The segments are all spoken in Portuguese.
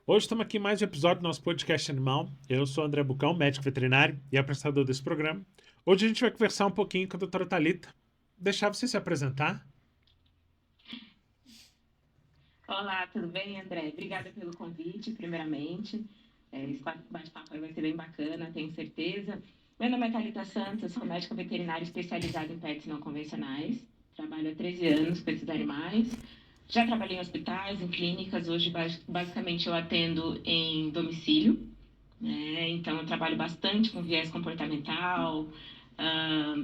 Hoje estamos aqui em mais um episódio do nosso podcast Animal. Eu sou o André Bucão, médico veterinário e apresentador desse programa. Hoje a gente vai conversar um pouquinho com a doutora Thalita. Deixar você se apresentar. Olá, tudo bem, André? Obrigada pelo convite, primeiramente. Esse bate-papo aí vai ser bem bacana, tenho certeza. Meu nome é Thalita Santos, sou médica veterinária especializada em pets não convencionais. Trabalho há 13 anos com esses animais. Já trabalhei em hospitais, em clínicas. Hoje, basicamente, eu atendo em domicílio, né? Então, eu trabalho bastante com viés comportamental,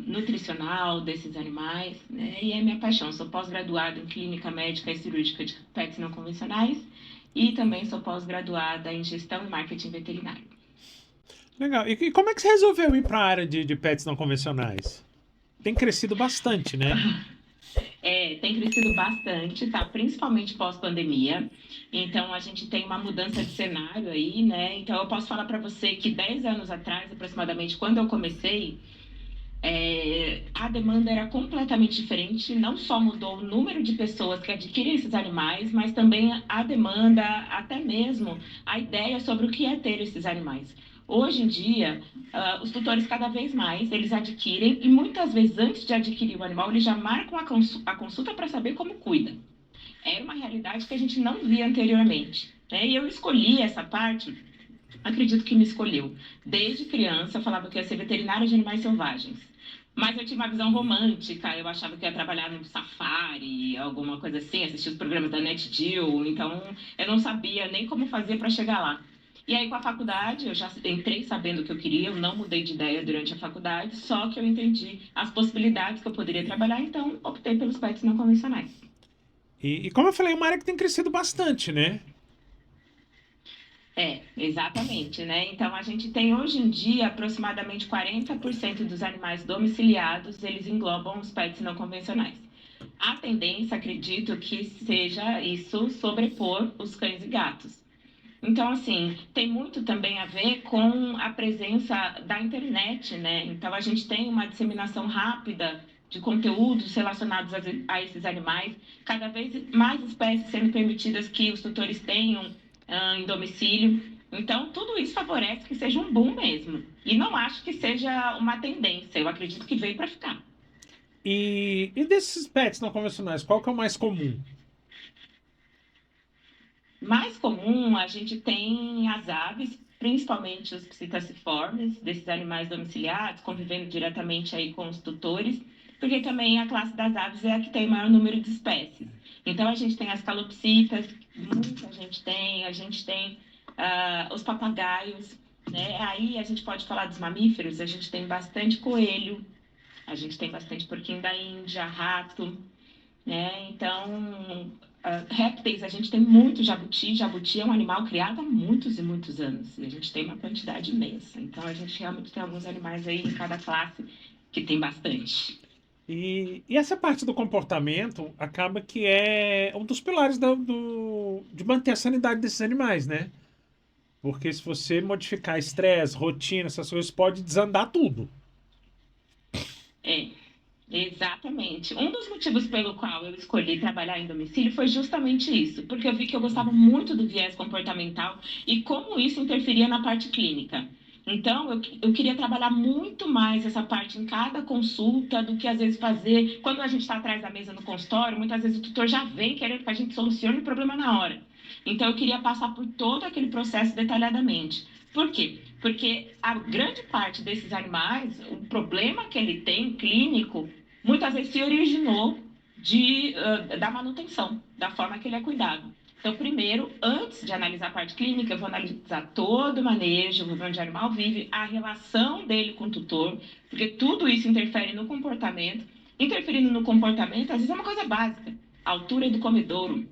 nutricional desses animais, né? E é minha paixão. Sou pós-graduada em clínica médica e cirúrgica de pets não convencionais e também sou pós-graduada em gestão e marketing veterinário. Legal. E como é que você resolveu ir para a área de pets não convencionais? Tem crescido bastante, né? Tem crescido bastante, tá? Principalmente pós-pandemia. Então, a gente tem uma mudança de cenário aí, né? Então, eu posso falar para você que 10 anos atrás, aproximadamente, quando eu comecei, a demanda era completamente diferente. Não só mudou o número de pessoas que adquirem esses animais, mas também a demanda, até mesmo a ideia sobre o que é ter esses animais. Hoje em dia, os tutores cada vez mais eles adquirem e muitas vezes antes de adquirir o animal eles já marcam a consulta para saber como cuida. Era uma realidade que a gente não via anteriormente, né? E eu escolhi essa parte, acredito que me escolheu. Desde criança, eu falava que ia ser veterinária de animais selvagens. Mas eu tinha uma visão romântica, eu achava que ia trabalhar no safari, alguma coisa assim, assistir os programas da NetGeo, então eu não sabia nem como fazer para chegar lá. E aí, com a faculdade, eu já entrei sabendo o que eu queria, eu não mudei de ideia durante a faculdade, só que eu entendi as possibilidades que eu poderia trabalhar, então optei pelos pets não convencionais. E como eu falei, é uma área que tem crescido bastante, né? Exatamente, né? Então a gente tem hoje em dia aproximadamente 40% dos animais domiciliados, eles englobam os pets não convencionais. A tendência, acredito, que seja isso sobrepor os cães e gatos. Então, assim, tem muito também a ver com a presença da internet, né? Então, a gente tem uma disseminação rápida de conteúdos relacionados a esses animais, cada vez mais espécies sendo permitidas que os tutores tenham em domicílio. Então, tudo isso favorece que seja um boom mesmo. E não acho que seja uma tendência, eu acredito que veio para ficar. E desses pets não convencionais, qual que é o mais comum? Mais comum, a gente tem as aves, principalmente os psittaciformes, desses animais domiciliares, convivendo diretamente aí com os tutores, porque também a classe das aves é a que tem maior número de espécies. Então, a gente tem as calopsitas, muita a gente tem os papagaios, né? Aí a gente pode falar dos mamíferos, a gente tem bastante coelho, a gente tem bastante porquinho da Índia, rato, né? Então, répteis, a gente tem muito jabuti. Jabuti é um animal criado há muitos e muitos anos. E a gente tem uma quantidade imensa. Então, a gente realmente tem alguns animais aí em cada classe que tem bastante. E essa parte do comportamento acaba que é um dos pilares de manter a sanidade desses animais, né? Porque se você modificar estresse, rotina, essas coisas, pode desandar tudo. É, exatamente. Um dos motivos pelo qual eu escolhi trabalhar em domicílio foi justamente isso, porque eu vi que eu gostava muito do viés comportamental e como isso interferia na parte clínica. Então, eu queria trabalhar muito mais essa parte em cada consulta do que às vezes fazer. Quando a gente está atrás da mesa no consultório, muitas vezes o tutor já vem querendo que a gente solucione o problema na hora. Então, eu queria passar por todo aquele processo detalhadamente. Por quê? Porque a grande parte desses animais, o problema que ele tem clínico, muitas vezes se originou da manutenção, da forma que ele é cuidado. Então, primeiro, antes de analisar a parte clínica, eu vou analisar todo o manejo, vou ver onde o animal vive, a relação dele com o tutor, porque tudo isso interfere no comportamento. Interferindo no comportamento, às vezes é uma coisa básica, a altura do comedouro,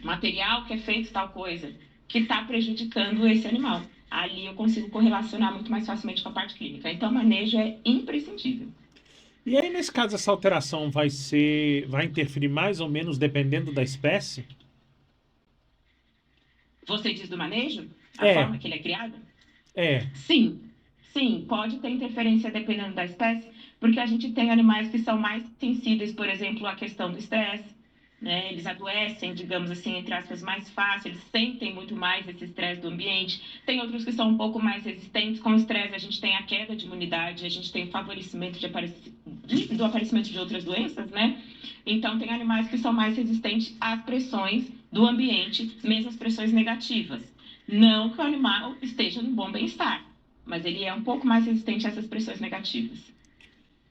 material que é feito tal coisa, que está prejudicando esse animal. Ali eu consigo correlacionar muito mais facilmente com a parte clínica. Então, o manejo é imprescindível. E aí, nesse caso, essa alteração vai interferir mais ou menos dependendo da espécie? Você diz do manejo? A É, forma que ele é criado? é. Sim, sim, pode ter interferência dependendo da espécie, porque a gente tem animais que são mais sensíveis, por exemplo, à questão do estresse. né? Eles adoecem, digamos assim, entre aspas, mais fácil, eles sentem muito mais esse estresse do ambiente. Tem outros que são um pouco mais resistentes. Com o estresse, a gente tem a queda de imunidade, a gente tem o favorecimento do aparecimento de outras doenças, né? Então, tem animais que são mais resistentes às pressões do ambiente, mesmo as pressões negativas. Não que o animal esteja no bom bem-estar, mas ele é um pouco mais resistente a essas pressões negativas.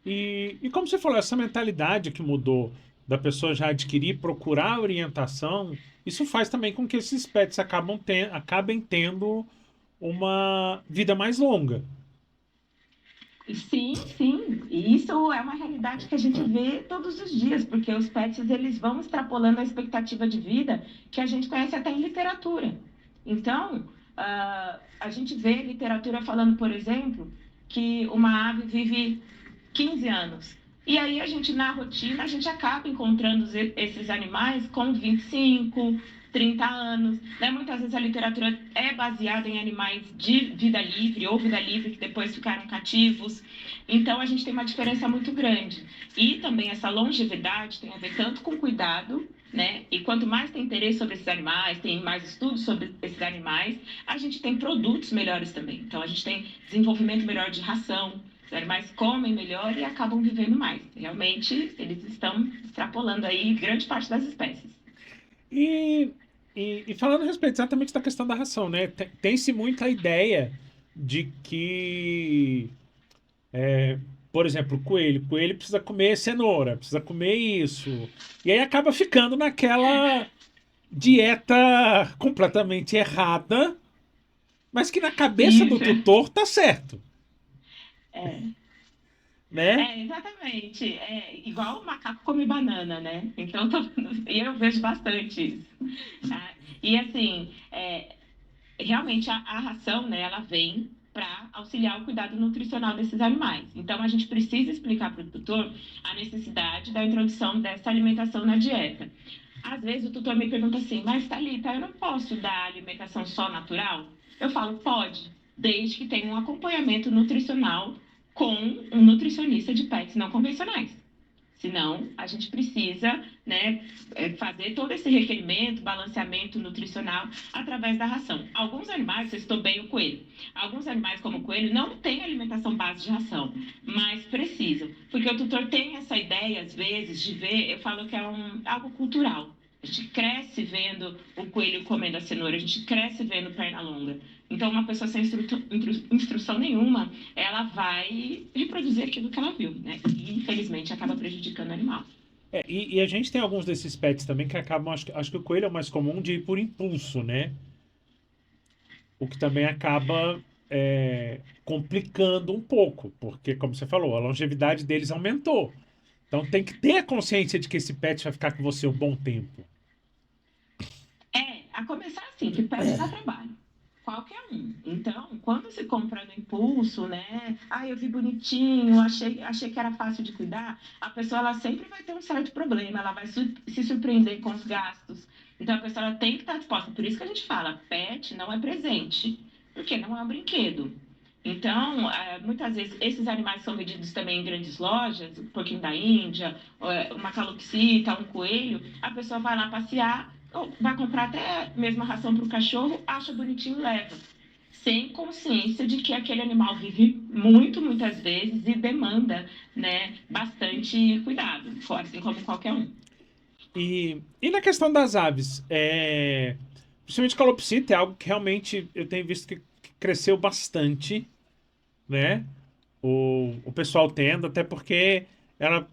E como você falou, essa mentalidade que mudou da pessoa já adquirir, procurar orientação, isso faz também com que esses pets acabem tendo uma vida mais longa. Sim, sim. E isso é uma realidade que a gente vê todos os dias, porque os pets eles vão extrapolando a expectativa de vida que a gente conhece até em literatura. Então, a gente vê literatura falando, por exemplo, que uma ave vive 15 anos. E aí a gente, na rotina, a gente acaba encontrando esses animais com 25, 30 anos. Né? Muitas vezes a literatura é baseada em animais de vida livre ou vida livre que depois ficaram cativos. Então a gente tem uma diferença muito grande. E também essa longevidade tem a ver tanto com cuidado, né? E quanto mais tem interesse sobre esses animais, tem mais estudos sobre esses animais, a gente tem produtos melhores também. Então a gente tem desenvolvimento melhor de ração, os animais comem melhor e acabam vivendo mais. Realmente, eles estão extrapolando aí grande parte das espécies. E, e falando a respeito exatamente da questão da ração, né? Tem-se muito a ideia de que, por exemplo, coelho precisa comer cenoura, precisa comer isso. E aí acaba ficando naquela dieta completamente errada, mas que na cabeça do Isso, tutor tá certo, é, né? exatamente. É igual o macaco come banana, né? Então, e eu vejo bastante isso. Tá? E assim, realmente a ração, né, ela vem para auxiliar o cuidado nutricional desses animais. Então, a gente precisa explicar para o tutor a necessidade da introdução dessa alimentação na dieta. Às vezes o tutor me pergunta assim, mas Thalita, eu não posso dar alimentação só natural? Eu falo, pode, desde que tenha um acompanhamento nutricional com um nutricionista de pets não convencionais. Senão, a gente precisa, né, fazer todo esse requerimento, balanceamento nutricional através da ração. Alguns animais, você citou bem o coelho, alguns animais como o coelho não têm alimentação base de ração, mas precisam. Porque o tutor tem essa ideia, às vezes, de ver, eu falo que é algo cultural. A gente cresce vendo o coelho comendo a cenoura, a gente cresce vendo perna longa. Então, uma pessoa sem instrução nenhuma, ela vai reproduzir aquilo que ela viu, né? E, infelizmente, acaba prejudicando o animal. E a gente tem alguns desses pets também que acabam, acho que o coelho é o mais comum de ir por impulso, né? O que também acaba complicando um pouco, porque, como você falou, a longevidade deles aumentou. Então tem que ter a consciência de que esse pet vai ficar com você um bom tempo. A começar assim, que pet dá trabalho. Qualquer um. Então, quando se compra no impulso, né? Ah, eu vi bonitinho, achei que era fácil de cuidar, a pessoa ela sempre vai ter um certo problema, ela vai se surpreender com os gastos. Então, a pessoa ela tem que estar disposta. Por isso que a gente fala, pet não é presente, porque não é um brinquedo. Então, muitas vezes, esses animais são vendidos também em grandes lojas, o porquinho da Índia, uma calopsita, um coelho, a pessoa vai lá passear, ou vai comprar até mesmo a ração para o cachorro, acha bonitinho e leva. Sem consciência de que aquele animal vive muito, muitas vezes e demanda, né, bastante cuidado, assim como qualquer um. E na questão das aves, principalmente calopsita, é algo que realmente eu tenho visto que cresceu bastante, né? O pessoal tendo, até porque ela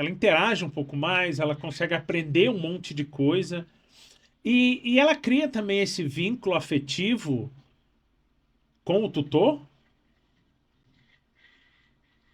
interage um pouco mais, ela consegue aprender um monte de coisa. E ela cria também esse vínculo afetivo com o tutor.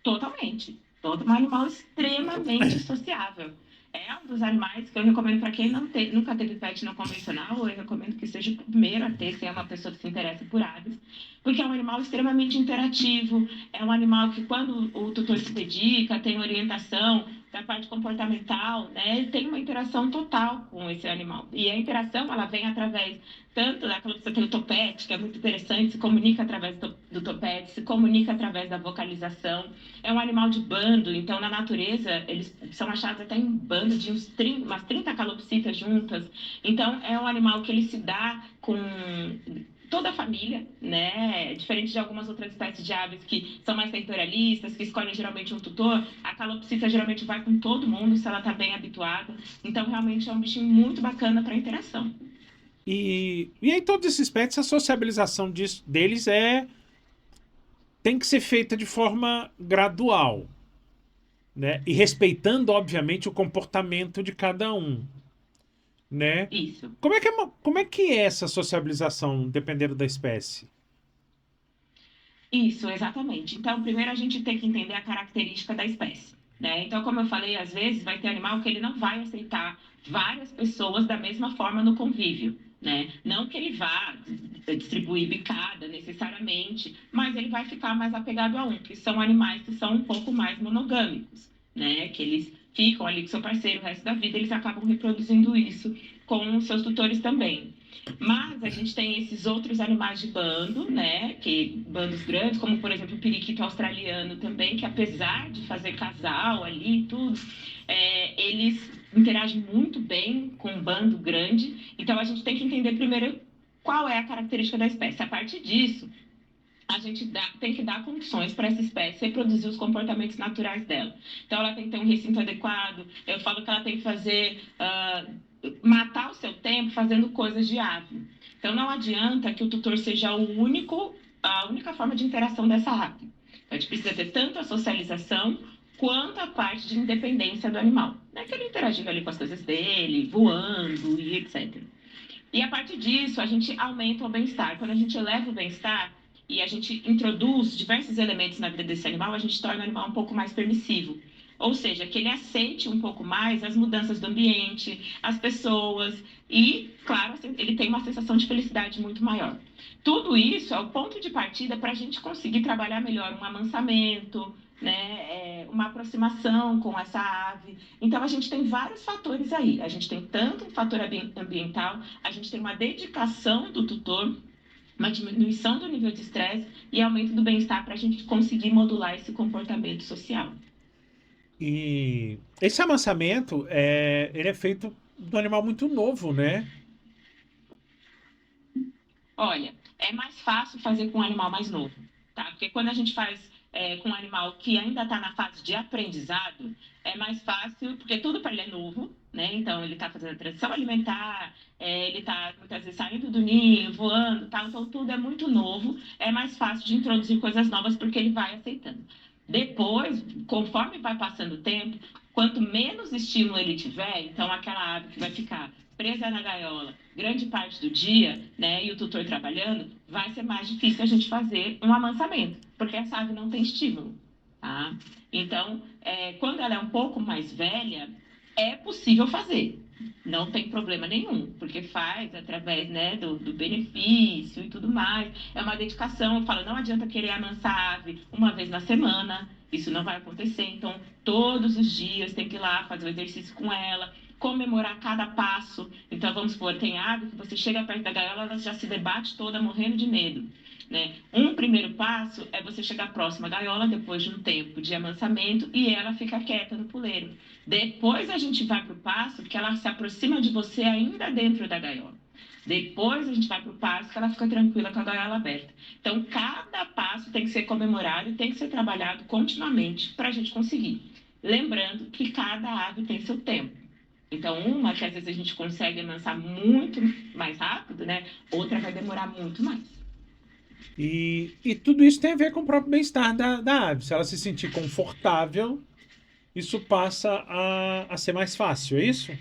Totalmente. Todo um animal extremamente sociável. É um dos animais que eu recomendo para quem nunca teve pet não convencional, eu recomendo que seja o primeiro a ter, se é uma pessoa que se interessa por aves, porque é um animal extremamente interativo, é um animal que quando o tutor se dedica, tem orientação, da parte comportamental, né, tem uma interação total com esse animal. E a interação, ela vem através tanto daquilo que você tem o topete, que é muito interessante, se comunica através do topete, se comunica através da vocalização. É um animal de bando, então na natureza eles são achados até em bando de umas 30 calopsitas juntas. Então é um animal que ele se dá com toda a família, né? Diferente de algumas outras espécies de aves que são mais territorialistas, que escolhem geralmente um tutor, a calopsita geralmente vai com todo mundo se ela está bem habituada. Então realmente é um bichinho muito bacana para interação. E em todos esses pets, a sociabilização deles tem que ser feita de forma gradual, né? E respeitando, obviamente, o comportamento de cada um, né? Isso. Como é que é essa sociabilização, dependendo da espécie? Isso, exatamente. Então, primeiro a gente tem que entender a característica da espécie, né? Então, como eu falei, às vezes vai ter animal que ele não vai aceitar várias pessoas da mesma forma no convívio, né? Não que ele vá distribuir bicada necessariamente, mas ele vai ficar mais apegado a um, que são animais que são um pouco mais monogâmicos, né? Que eles ficam ali com seu parceiro o resto da vida, eles acabam reproduzindo isso com os seus tutores também. Mas a gente tem esses outros animais de bando, né? Que bandos grandes, como por exemplo o periquito australiano também, que apesar de fazer casal ali e tudo, eles interagem muito bem com um bando grande. Então a gente tem que entender primeiro qual é a característica da espécie. A partir disso, a gente tem que dar condições para essa espécie reproduzir os comportamentos naturais dela. Então, ela tem que ter um recinto adequado. Eu falo que ela tem que fazer, matar o seu tempo fazendo coisas de ave. Então, não adianta que o tutor seja a única forma de interação dessa ave. Então, a gente precisa ter tanto a socialização quanto a parte de independência do animal. Né? Que ele interagindo ali com as coisas dele, voando e etc. E a partir disso, a gente aumenta o bem-estar. Quando a gente eleva o bem-estar e a gente introduz diversos elementos na vida desse animal, a gente torna o animal um pouco mais permissivo. Ou seja, que ele aceite um pouco mais as mudanças do ambiente, as pessoas e, claro, ele tem uma sensação de felicidade muito maior. Tudo isso é o ponto de partida para a gente conseguir trabalhar melhor um amansamento, né, uma aproximação com essa ave. Então, a gente tem vários fatores aí. A gente tem tanto um fator ambiental, a gente tem uma dedicação do tutor, uma diminuição do nível de estresse e aumento do bem-estar para a gente conseguir modular esse comportamento social. E esse amassamento, ele é feito do animal muito novo, né? Olha, é mais fácil fazer com um animal mais novo, tá? Porque quando a gente faz com um animal que ainda está na fase de aprendizado, é mais fácil, porque tudo para ele é novo, né? Então, ele está fazendo a transição alimentar, ele está muitas vezes saindo do ninho, voando, tal. Então, tudo é muito novo, é mais fácil de introduzir coisas novas porque ele vai aceitando. Depois, conforme vai passando o tempo, quanto menos estímulo ele tiver, então aquela ave que vai ficar presa na gaiola grande parte do dia, né, e o tutor trabalhando, vai ser mais difícil a gente fazer um amansamento, porque essa ave não tem estímulo, tá? Então, quando ela é um pouco mais velha, é possível fazer, não tem problema nenhum, porque faz através, né, do benefício e tudo mais. É uma dedicação. Eu falo, não adianta querer amansar a ave uma vez na semana, isso não vai acontecer. Então, todos os dias tem que ir lá fazer o exercício com ela, comemorar cada passo. Então, vamos supor, tem ave que você chega perto da gaiola, ela já se debate toda, morrendo de medo. Né? Um primeiro passo é você chegar próximo à gaiola, depois de um tempo de amansamento, e ela fica quieta no puleiro. Depois a gente vai para o passo que ela se aproxima de você ainda dentro da gaiola. Depois a gente vai para o passo que ela fica tranquila com a gaiola aberta. Então, cada passo tem que ser comemorado e tem que ser trabalhado continuamente para a gente conseguir. Lembrando que cada ave tem seu tempo. Então, uma que às vezes a gente consegue amansar muito mais rápido, né? Outra vai demorar muito mais. E tudo isso tem a ver com o próprio bem-estar da ave. Se ela se sentir confortável, isso passa a ser mais fácil, é isso?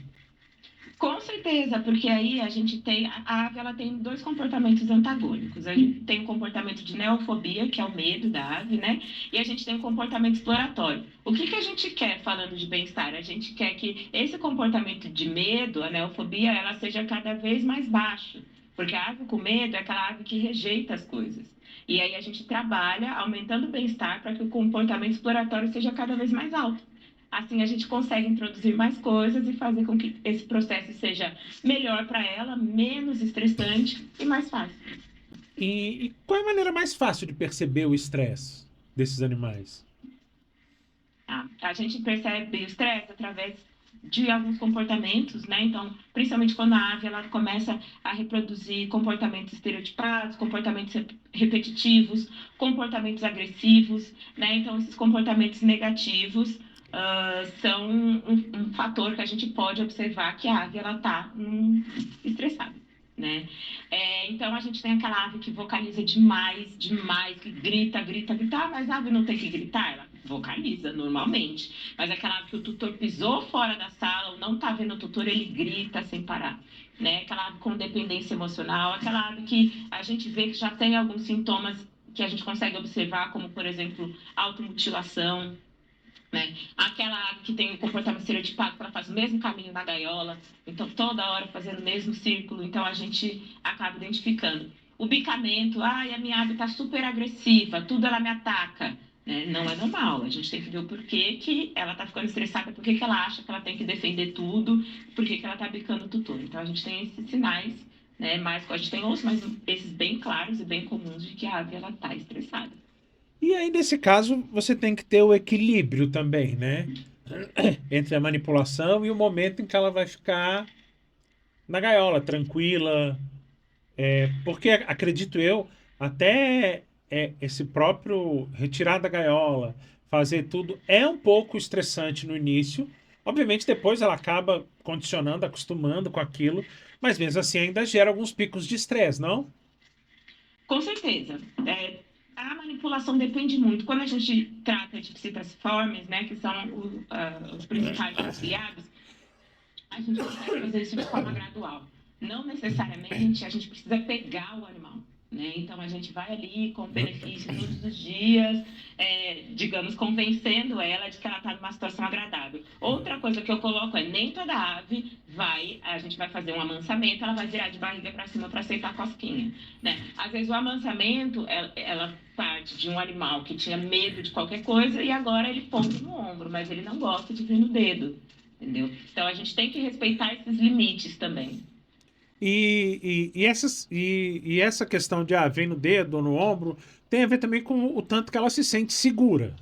Com certeza, porque aí a gente tem, a ave ela tem dois comportamentos antagônicos. A gente tem o comportamento de neofobia, que é o medo da ave, né? E a gente tem o comportamento exploratório. O que a gente quer falando de bem-estar? A gente quer que esse comportamento de medo, a neofobia, ela seja cada vez mais baixo. Porque a ave com medo é aquela ave que rejeita as coisas. E aí a gente trabalha aumentando o bem-estar para que o comportamento exploratório seja cada vez mais alto. Assim a gente consegue introduzir mais coisas e fazer com que esse processo seja melhor para ela, menos estressante e mais fácil. E qual é a maneira mais fácil de perceber o estresse desses animais? Tá? A gente percebe o estresse através de alguns comportamentos, né? Então, principalmente quando a ave ela começa a reproduzir comportamentos estereotipados, comportamentos repetitivos, comportamentos agressivos, né? Então, esses comportamentos negativos são um fator que a gente pode observar que a ave ela está estressada. Né? Então a gente tem aquela ave que vocaliza demais, demais, que grita, grita, grita. Ah, mas a ave não tem que gritar, ela vocaliza normalmente. Mas aquela ave que o tutor pisou fora da sala ou não está vendo o tutor, ele grita sem parar. Né? Aquela ave com dependência emocional, aquela ave que a gente vê que já tem alguns sintomas que a gente consegue observar, como por exemplo, automutilação, né? Aquela ave que tem o comportamento estereotipado, que ela faz o mesmo caminho na gaiola, então toda hora fazendo o mesmo círculo, então a gente acaba identificando. O bicamento, ai, a minha ave está super agressiva, tudo ela me ataca. Né? Não é normal, a gente tem que ver o porquê que ela está ficando estressada, por que ela acha que ela tem que defender tudo, por que ela está bicando o tutor. Então a gente tem esses sinais, né? Mas a gente tem outros, mas esses bem claros e bem comuns de que a ave está estressada. E aí, nesse caso, você tem que ter o equilíbrio também, né? Entre a manipulação e o momento em que ela vai ficar na gaiola, tranquila. Porque, acredito eu, até esse próprio retirar da gaiola, fazer tudo, é um pouco estressante no início. Obviamente, depois ela acaba condicionando, acostumando com aquilo, mas mesmo assim ainda gera alguns picos de estresse, não? Com certeza. A manipulação depende muito. Quando a gente trata de psittaciformes, né, que são os principais auxiliares, a gente consegue fazer isso de forma gradual. Não necessariamente a gente precisa pegar o animal. Né? Então a gente vai ali com benefício todos os dias, digamos, convencendo ela de que ela está numa situação agradável. Outra coisa que eu coloco é nem toda ave a gente vai fazer um amansamento, ela vai virar de barriga para cima para aceitar a cosquinha. Né? Às vezes o amansamento, ela parte de um animal que tinha medo de qualquer coisa e agora ele pousa no ombro, mas ele não gosta de vir no dedo. Entendeu? Então a gente tem que respeitar esses limites também. E essa questão de vem no dedo ou no ombro tem a ver também com o tanto que ela se sente segura.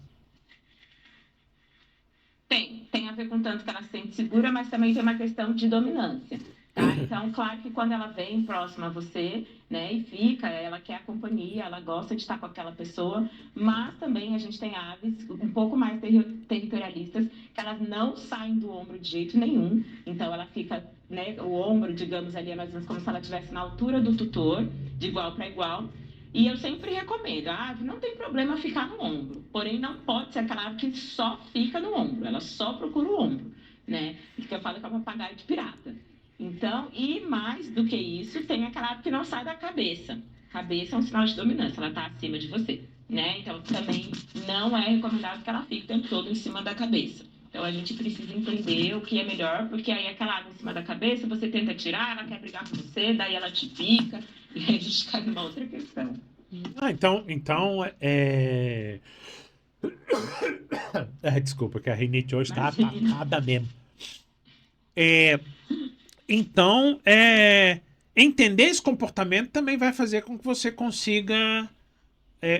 Tem a ver com tanto que ela se sente segura, mas também tem uma questão de dominância. Tá? Então, claro que quando ela vem próxima a você, né, e fica, ela quer a companhia, ela gosta de estar com aquela pessoa, mas também a gente tem aves um pouco mais territorialistas, que elas não saem do ombro de jeito nenhum, então ela fica, né, o ombro, digamos ali, é mais ou menos como se ela estivesse na altura do tutor, de igual para igual, e eu sempre recomendo, a ave não tem problema ficar no ombro, porém não pode ser aquela ave que só fica no ombro, ela só procura o ombro, né? Que eu falo que é um papagaio de pirata. Então, e mais do que isso, tem aquela ave que não sai da cabeça. Cabeça é um sinal de dominância, ela está acima de você, né? Então, também não é recomendado que ela fique o tempo todo em cima da cabeça. Então, a gente precisa entender o que é melhor, porque aí aquela ave em cima da cabeça, você tenta tirar, ela quer brigar com você, daí ela te pica, e aí a gente cai numa outra questão. Desculpa, que a rinite hoje está Imagina. atacada mesmo. Então, entender esse comportamento também vai fazer com que você consiga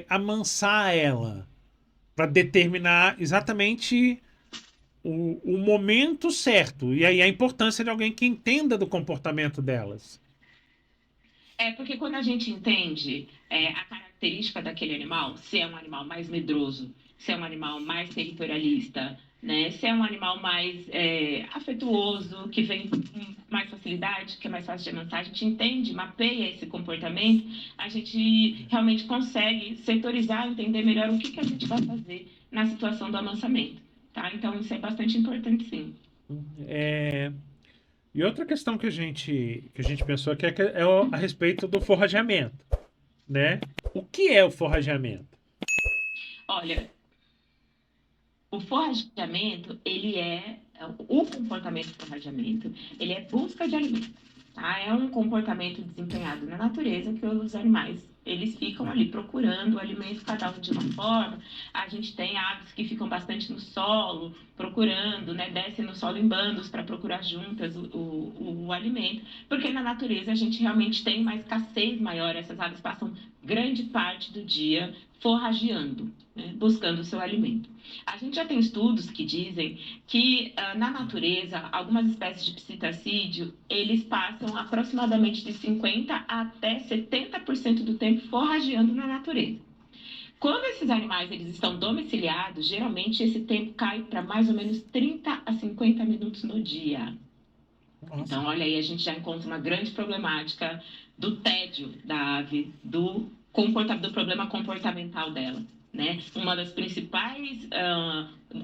amansar ela para determinar exatamente o momento certo. E aí a importância de alguém que entenda do comportamento delas. Porque quando a gente entende a característica daquele animal, se é um animal mais medroso, se é um animal mais territorialista, né? Se é um animal mais afetuoso, que vem com mais facilidade, que é mais fácil de amansar, a gente entende, mapeia esse comportamento, a gente realmente consegue setorizar, entender melhor o que a gente vai fazer na situação do amansamento. Tá? Então, isso é bastante importante, sim. É, E outra questão que a gente pensou aqui a respeito do forrageamento, né? O que é o forrageamento? Olha, o forrageamento, ele o comportamento de forrageamento, ele é busca de alimento. Tá? É um comportamento desempenhado na natureza que os animais Eles ficam ali procurando o alimento, cada um de uma forma. A gente tem aves que ficam bastante no solo, procurando, né? Descem no solo em bandos para procurar juntas o alimento, porque na natureza a gente realmente tem uma escassez maior. Essas aves passam grande parte do dia forrageando, né? Buscando o seu alimento. A gente já tem estudos que dizem que na natureza, algumas espécies de psitacídeo, eles passam aproximadamente de 50 até 70% do tempo forrageando na natureza. Quando esses animais eles estão domiciliados, geralmente esse tempo cai para mais ou menos 30 a 50 minutos no dia. Nossa. Então, olha aí, a gente já encontra uma grande problemática do tédio da ave, do problema comportamental dela. Né? Uma das principais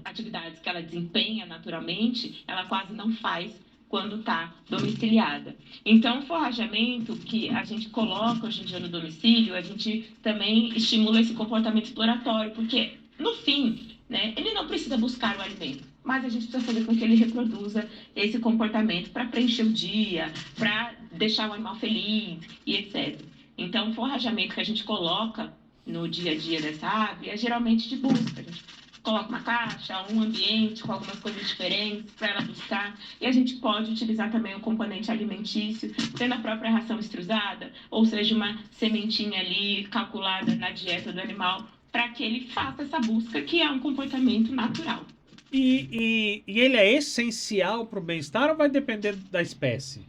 atividades que ela desempenha naturalmente, ela quase não faz quando está domiciliada. Então, o forrageamento que a gente coloca hoje em dia no domicílio, a gente também estimula esse comportamento exploratório, porque, no fim, né, ele não precisa buscar o alimento, mas a gente precisa fazer com que ele reproduza esse comportamento para preencher o dia, para deixar o animal feliz e etc. Então, o forrageamento que a gente coloca no dia a dia dessa ave é geralmente de busca. A gente coloca uma caixa, um ambiente com algumas coisas diferentes para ela buscar. E a gente pode utilizar também o componente alimentício, sendo a própria ração extrusada, ou seja, uma sementinha ali calculada na dieta do animal, para que ele faça essa busca, que é um comportamento natural. E ele é essencial para o bem-estar ou vai depender da espécie?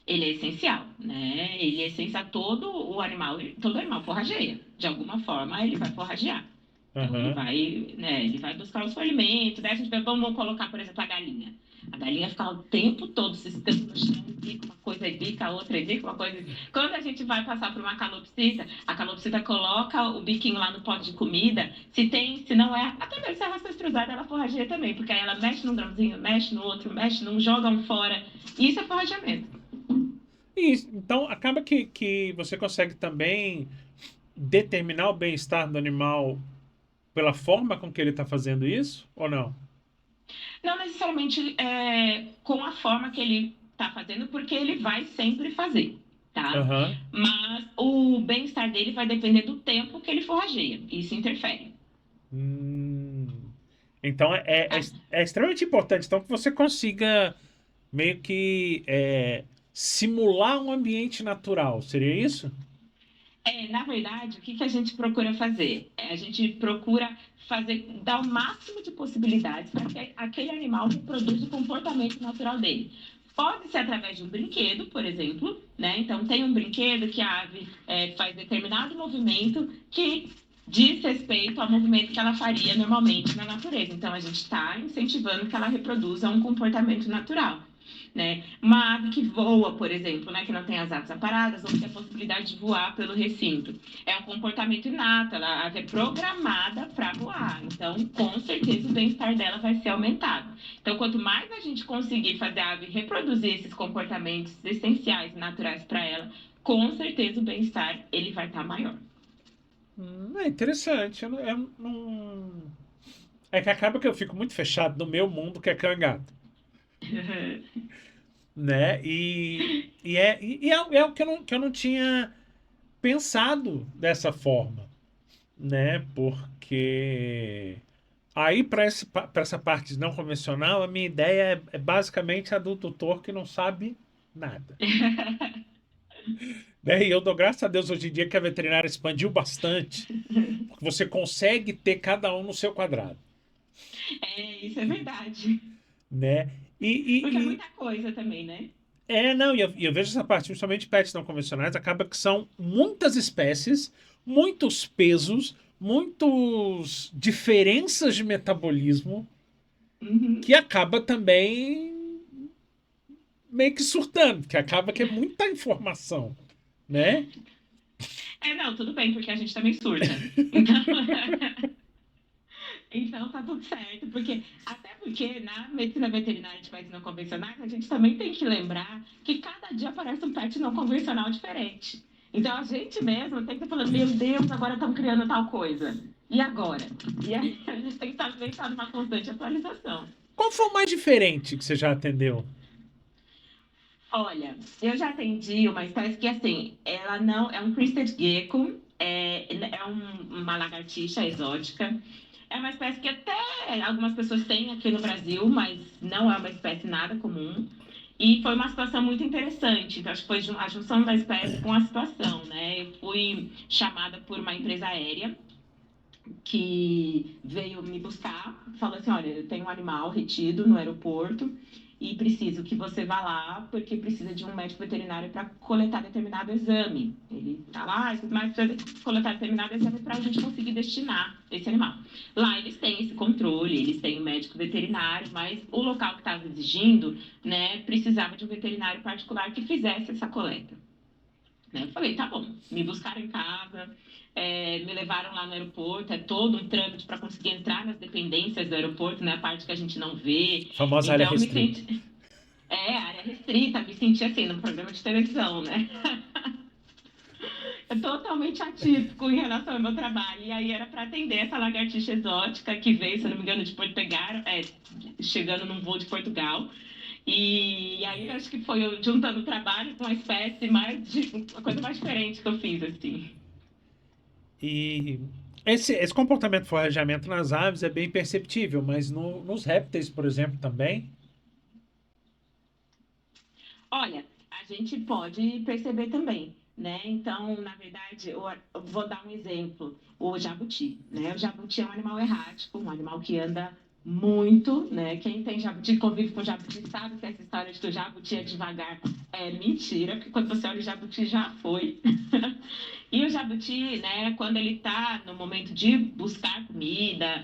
Ele é essencial, né? Ele é essencial, todo animal forrageia. De alguma forma, ele vai forragear. Então, Aham. né, ele vai buscar o seu alimento. Daí a gente vai, vamos colocar, por exemplo, a galinha. A galinha fica o tempo todo se estando no chão, bica uma coisa, bica outra, bica uma coisa. Quando a gente vai passar por uma calopsita, a calopsita coloca o biquinho lá no pote de comida. Se não é, até mesmo se a raça estrusada, ela forrageia também, porque aí ela mexe num grãozinho, mexe no outro, mexe num, joga um fora. Isso é forrageamento. Então, acaba que você consegue também determinar o bem-estar do animal pela forma com que ele está fazendo isso, ou não? Não necessariamente com a forma que ele está fazendo, porque ele vai sempre fazer, tá? Aham. Mas o bem-estar dele vai depender do tempo que ele forrageia. Isso interfere. Hum. Então, Ah, é extremamente importante então, que você consiga meio que simular um ambiente natural. Seria isso? na verdade, o que a gente procura fazer? A gente procura dar o máximo de possibilidades para que aquele animal reproduza o comportamento natural dele. Pode ser através de um brinquedo, por exemplo, né? Então, tem um brinquedo que a ave faz determinado movimento que diz respeito ao movimento que ela faria normalmente na natureza. Então, a gente está incentivando que ela reproduza um comportamento natural. Né? Uma ave que voa, por exemplo, né, que não tem as asas aparadas, ou que tem a possibilidade de voar pelo recinto. É um comportamento inato, a ave é programada para voar. Então, com certeza, o bem-estar dela vai ser aumentado. Então, quanto mais a gente conseguir fazer a ave reproduzir esses comportamentos essenciais, naturais para ela, com certeza o bem-estar ele vai estar maior. É interessante. É que acaba que eu fico muito fechado no meu mundo, que é cão e gato. Né? É o que eu não tinha pensado dessa forma, né? Porque aí para essa parte não convencional, a minha ideia é basicamente a do tutor que não sabe nada. Né? E eu dou graças a Deus hoje em dia que a veterinária expandiu bastante, porque você consegue ter cada um no seu quadrado, Isso é verdade. né? Porque é E muita coisa também, né? não, eu vejo essa parte, principalmente pets não convencionais, acaba que são muitas espécies, muitos pesos, muitas diferenças de metabolismo, Uhum. que acaba também meio que surtando, que acaba que é muita informação, né? Não, tudo bem, porque a gente também surta. Então, então tá tudo certo, até porque na medicina veterinária de pets não convencionais, a gente também tem que lembrar que cada dia aparece um pet não convencional diferente. Então a gente mesmo tem que estar falando, meu Deus, agora estão criando tal coisa. E agora? E aí a gente tem que estar numa constante atualização. Qual foi o mais diferente que você já atendeu? Olha, eu já atendi uma espécie que, assim, ela não é um crested gecko, uma lagartixa exótica. É uma espécie que até algumas pessoas têm aqui no Brasil, mas não é uma espécie nada comum. E foi uma situação muito interessante. Então, acho que foi a junção da espécie com a situação, né? Eu fui chamada por uma empresa aérea que veio me buscar, falou assim: olha, eu tenho um animal retido no aeroporto e preciso que você vá lá porque precisa de um médico veterinário para coletar determinado exame. Ele está lá, mas precisa coletar determinado exame para a gente conseguir destinar esse animal. Lá eles têm esse controle, eles têm um médico veterinário, mas o local que estava exigindo, né, precisava de um veterinário particular que fizesse essa coleta. Né? Eu falei, tá bom, me buscaram em casa, me levaram lá no aeroporto, é todo um trâmite para conseguir entrar nas dependências do aeroporto, né? A parte que a gente não vê. Famosa área Então, me restrita. senti. Área restrita, me senti assim, num programa de televisão, né? É totalmente atípico em relação ao meu trabalho. E aí era para atender essa lagartixa exótica que veio, se eu não me engano, de Portugal, chegando num voo de Portugal. E aí acho que foi eu juntando o trabalho com a espécie a coisa mais diferente que eu fiz, assim. E esse comportamento de forrajamento nas aves é bem perceptível, mas nos répteis, por exemplo, também. Olha, a gente pode perceber também, né? Então, na verdade, eu vou dar um exemplo, o jabuti, né? O jabuti é um animal errático, um animal que anda muito, né? Quem tem jabuti, convive com jabuti, sabe que essa história de que o jabuti é devagar é mentira, porque quando você olha o jabuti já foi. E o jabuti, né, quando ele está no momento de buscar comida,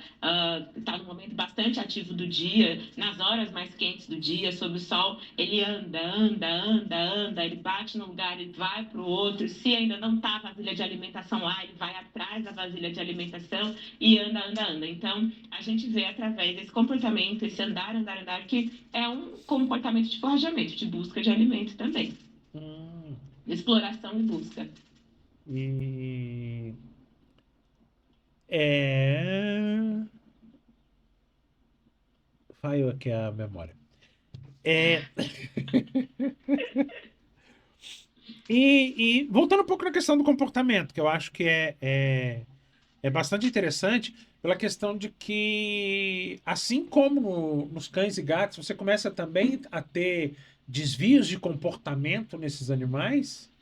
está no momento bastante ativo do dia, nas horas mais quentes do dia, sob o sol, ele anda, ele bate num lugar, ele vai para o outro. Se ainda não está a vasilha de alimentação lá, ele vai atrás da vasilha de alimentação e anda. Então, a gente vê através desse comportamento, esse andar, que é um comportamento de forrajamento, de busca de alimento também, Hum, de exploração e busca. e é. Falhou aqui a memória. É, e voltando um pouco na questão do comportamento, que eu acho que é bastante interessante, pela questão de que, assim como nos cães e gatos, você começa também a ter desvios de comportamento nesses animais.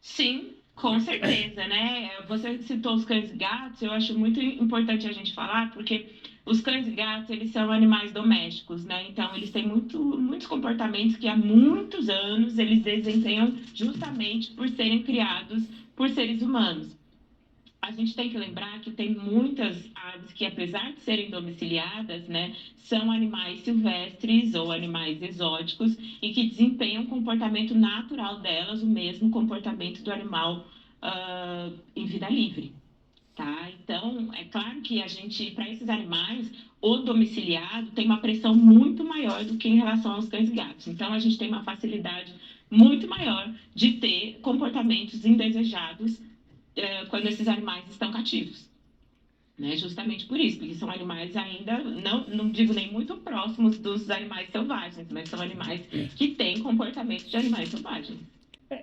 Sim, com certeza, né? Você citou os cães e gatos, eu acho muito importante a gente falar, porque os cães e gatos, eles são animais domésticos, né? Então, eles têm muitos comportamentos que há muitos anos eles desempenham justamente por serem criados por seres humanos. A gente tem que lembrar que tem muitas aves que, apesar de serem domiciliadas, né, são animais silvestres ou animais exóticos e que desempenham o comportamento natural delas, o mesmo comportamento do animal em vida livre. Tá? Então, é claro que a gente, para esses animais, o domiciliado tem uma pressão muito maior do que em relação aos cães e gatos. Então, a gente tem uma facilidade muito maior de ter comportamentos indesejados quando esses animais estão cativos. Né? Justamente por isso, porque são animais ainda, não digo nem muito próximos dos animais selvagens, mas são animais que têm comportamento de animais selvagens.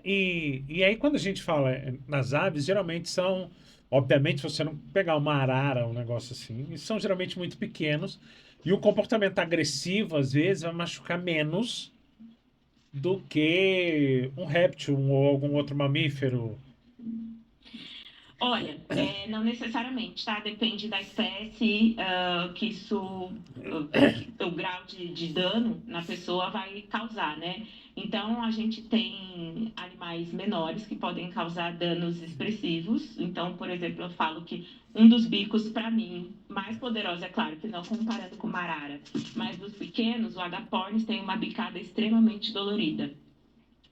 E aí, quando a gente fala nas aves, geralmente são. Obviamente, se você não pegar uma arara, um negócio assim, eles são geralmente muito pequenos. E o comportamento agressivo, às vezes, vai machucar menos do que um réptil ou algum outro mamífero. Olha, não necessariamente, tá? Depende da espécie, que o grau de dano na pessoa vai causar, né? Então, a gente tem animais menores que podem causar danos expressivos. Então, por exemplo, eu falo que um dos bicos, para mim, mais poderoso, é claro que não comparando com o marara, mas dos pequenos, o agapornis tem uma bicada extremamente dolorida.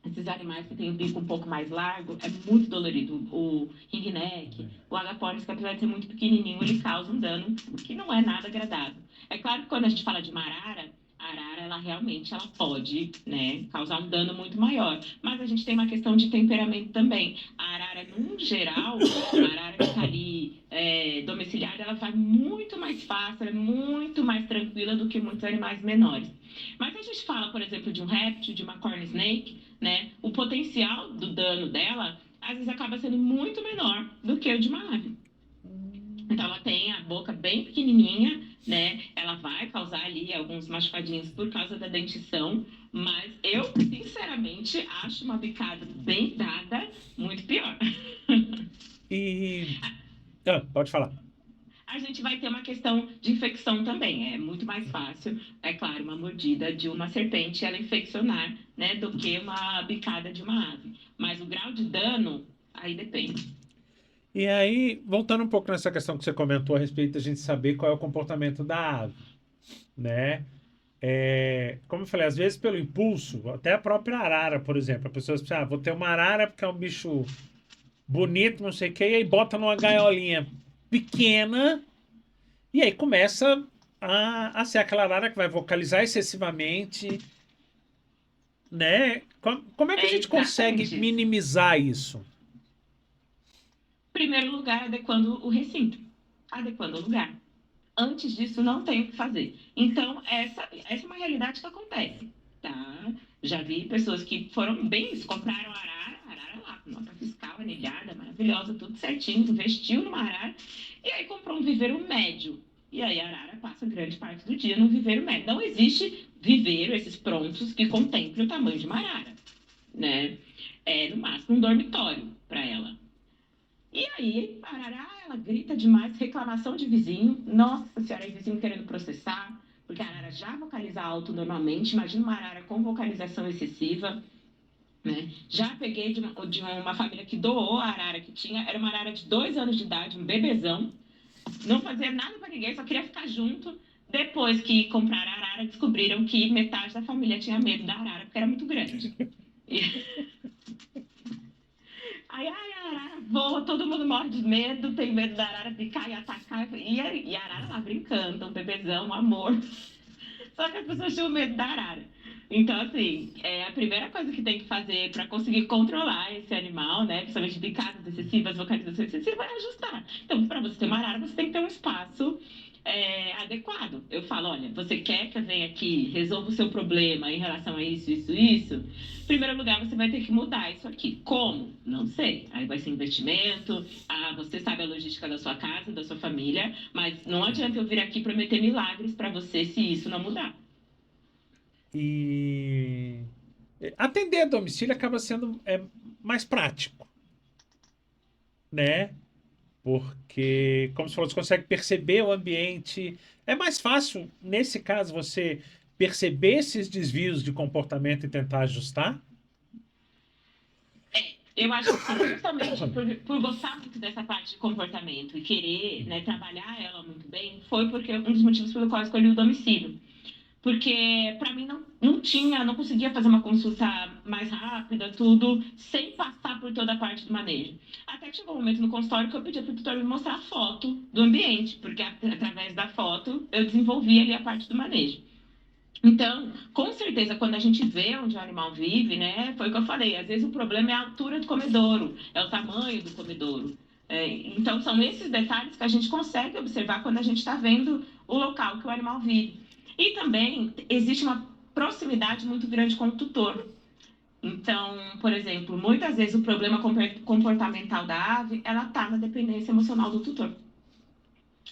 Esses animais que têm o bico um pouco mais largo, é muito dolorido. O ringneck, o agapornis, que apesar de ser muito pequenininho, ele causa um dano que não é nada agradável. É claro que quando a gente fala de marara, A arara, ela realmente ela pode, né, causar um dano muito maior. Mas a gente tem uma questão de temperamento também. A arara, num geral, uma arara que está ali domiciliada, ela vai muito mais fácil, é muito mais tranquila do que muitos animais menores. Mas se a gente fala, por exemplo, de um réptil, de uma corn snake, né, o potencial do dano dela, às vezes acaba sendo muito menor do que o de uma ave. Então ela tem a boca bem pequenininha, né? Ela vai causar ali alguns machucadinhos por causa da dentição, mas eu, sinceramente, acho uma bicada bem dada muito pior. E. Pode falar. A gente vai ter uma questão de infecção também. É muito mais fácil, é claro, uma mordida de uma serpente ela infeccionar, né, do que uma bicada de uma ave. Mas o grau de dano, aí depende. E aí, voltando um pouco nessa questão que você comentou a respeito da gente saber qual é o comportamento da ave, né? Como eu falei, às vezes pelo impulso, até a própria arara, por exemplo, a pessoa pensa, vou ter uma arara porque é um bicho bonito, não sei o que, e aí bota numa gaiolinha pequena, e aí começa a ser aquela arara que vai vocalizar excessivamente, né? Como é que a É gente consegue exatamente isso. minimizar isso? Primeiro lugar, adequando o recinto, adequando o lugar. Antes disso, não tem o que fazer. Então, essa é uma realidade que acontece, tá? Já vi pessoas que foram bem, compraram arara lá, com nota fiscal, anelhada, maravilhosa, tudo certinho, investiu numa arara, e aí comprou um viveiro médio. E aí a arara passa grande parte do dia no viveiro médio. Não existe viveiro, esses prontos, que contemple o tamanho de uma arara, né? É, no máximo, um dormitório para ela. E aí, parará, ela grita demais, reclamação de vizinho. Nossa senhora, e vizinho querendo processar, porque a arara já vocaliza alto normalmente. Imagina uma arara com vocalização excessiva, né? Já peguei de uma família que doou a arara que tinha, era uma arara de 2 anos de idade, um bebezão. Não fazia nada para ninguém, só queria ficar junto. Depois que compraram a arara, descobriram que metade da família tinha medo da arara, porque era muito grande. E aí, ai, a arara voa, todo mundo morre de medo, tem medo da arara picar e atacar. E a arara lá brincando, um bebezão, um amor. Só que as pessoas tinham medo da arara. Então, assim, a primeira coisa que tem que fazer para conseguir controlar esse animal, né, principalmente picadas excessivas, vocalizações excessivas, é ajustar. Então, para você ter uma arara, você tem que ter um espaço adequado. Eu falo, olha, você quer que eu venha aqui, resolva o seu problema em relação a isso, isso, isso? Em primeiro lugar, você vai ter que mudar isso aqui. Como? Não sei. Aí vai ser investimento, você sabe a logística da sua casa, da sua família, mas não adianta eu vir aqui prometer milagres para você se isso não mudar. E atender a domicílio acaba sendo mais prático, né? Porque, como você falou, você consegue perceber o ambiente. É mais fácil, nesse caso, você perceber esses desvios de comportamento e tentar ajustar. Eu acho que sim, justamente por gostar muito dessa parte de comportamento e querer, né, trabalhar ela muito bem, foi porque um dos motivos pelo qual eu escolhi o domicílio. Porque para mim não tinha, não conseguia fazer uma consulta mais rápida, tudo, sem passar por toda a parte do manejo. Até que chegou um momento no consultório que eu pedi para o tutor me mostrar a foto do ambiente, porque através da foto eu desenvolvi ali a parte do manejo. Então, com certeza, quando a gente vê onde o animal vive, né, foi o que eu falei, às vezes o problema é a altura do comedouro, é o tamanho do comedouro. Então, são esses detalhes que a gente consegue observar quando a gente está vendo o local que o animal vive. E também existe uma proximidade muito grande com o tutor. Então, por exemplo, muitas vezes o problema comportamental da ave, ela está na dependência emocional do tutor.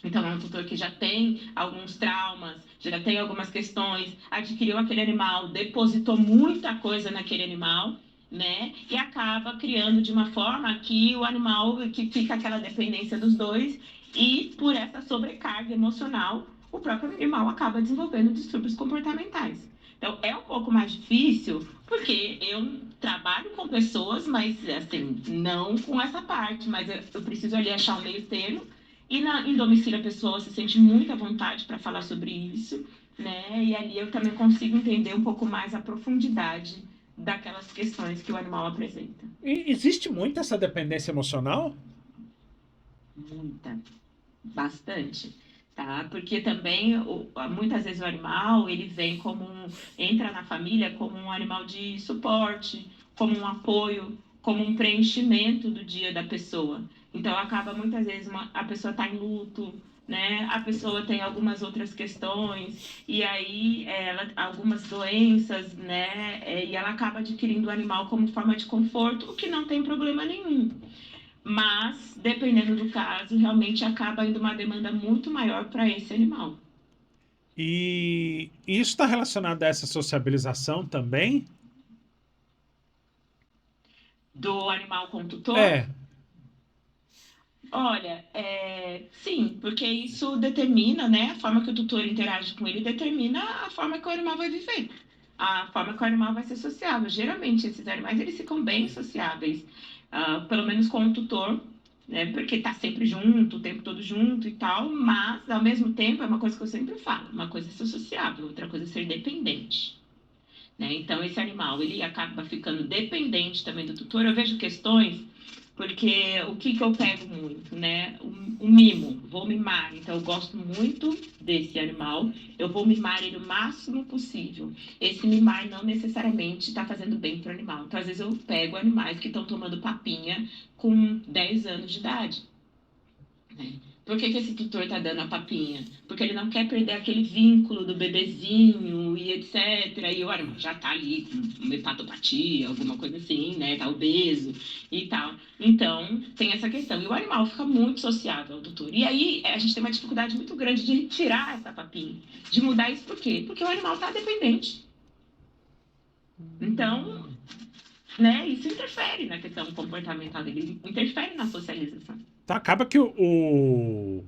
Então, é um tutor que já tem alguns traumas, já tem algumas questões, adquiriu aquele animal, depositou muita coisa naquele animal, né? E acaba criando de uma forma que o animal, que fica aquela dependência dos dois, e por essa sobrecarga emocional, o próprio animal acaba desenvolvendo distúrbios comportamentais. Então, é um pouco mais difícil, porque eu trabalho com pessoas, mas, assim, não com essa parte, mas eu preciso ali achar um meio termo e em domicílio a pessoa se sente muito à vontade para falar sobre isso, né? E ali eu também consigo entender um pouco mais a profundidade daquelas questões que o animal apresenta. E existe muito essa dependência emocional? Muita, bastante. tá? Porque também, muitas vezes o animal, ele vem entra na família como um animal de suporte, como um apoio, como um preenchimento do dia da pessoa. Então, acaba muitas vezes a pessoa está em luto, né? A pessoa tem algumas outras questões, e aí algumas doenças, né? E ela acaba adquirindo o animal como forma de conforto, o que não tem problema nenhum. Mas, dependendo do caso, realmente acaba indo uma demanda muito maior para esse animal. E isso está relacionado a essa sociabilização também? Do animal com tutor, É. olha, sim, porque isso determina, né, a forma que o tutor interage com ele, determina a forma que o animal vai viver, a forma que o animal vai ser sociável. Geralmente, esses animais, eles ficam bem sociáveis, pelo menos com o tutor, né, porque tá sempre junto, o tempo todo junto e tal, mas, ao mesmo tempo, é uma coisa que eu sempre falo, uma coisa é ser sociável, outra coisa é ser dependente. Né? Então, esse animal, ele acaba ficando dependente também do tutor. Eu vejo questões, porque o que eu pego muito, né? O mimo, vou mimar. Então, eu gosto muito desse animal, eu vou mimar ele o máximo possível. Esse mimar não necessariamente está fazendo bem para o animal. Então, às vezes, eu pego animais que estão tomando papinha com 10 anos de idade. Né? Por que esse tutor está dando a papinha? Porque ele não quer perder aquele vínculo do bebezinho e etc. E o animal já está ali com uma hepatopatia, alguma coisa assim, né? Tá obeso e tal. Então, tem essa questão. E o animal fica muito sociável ao tutor. E aí, a gente tem uma dificuldade muito grande de tirar essa papinha, de mudar isso por quê? Porque o animal está dependente. Então, né, isso interfere na questão comportamental dele, interfere na socialização. Então acaba que o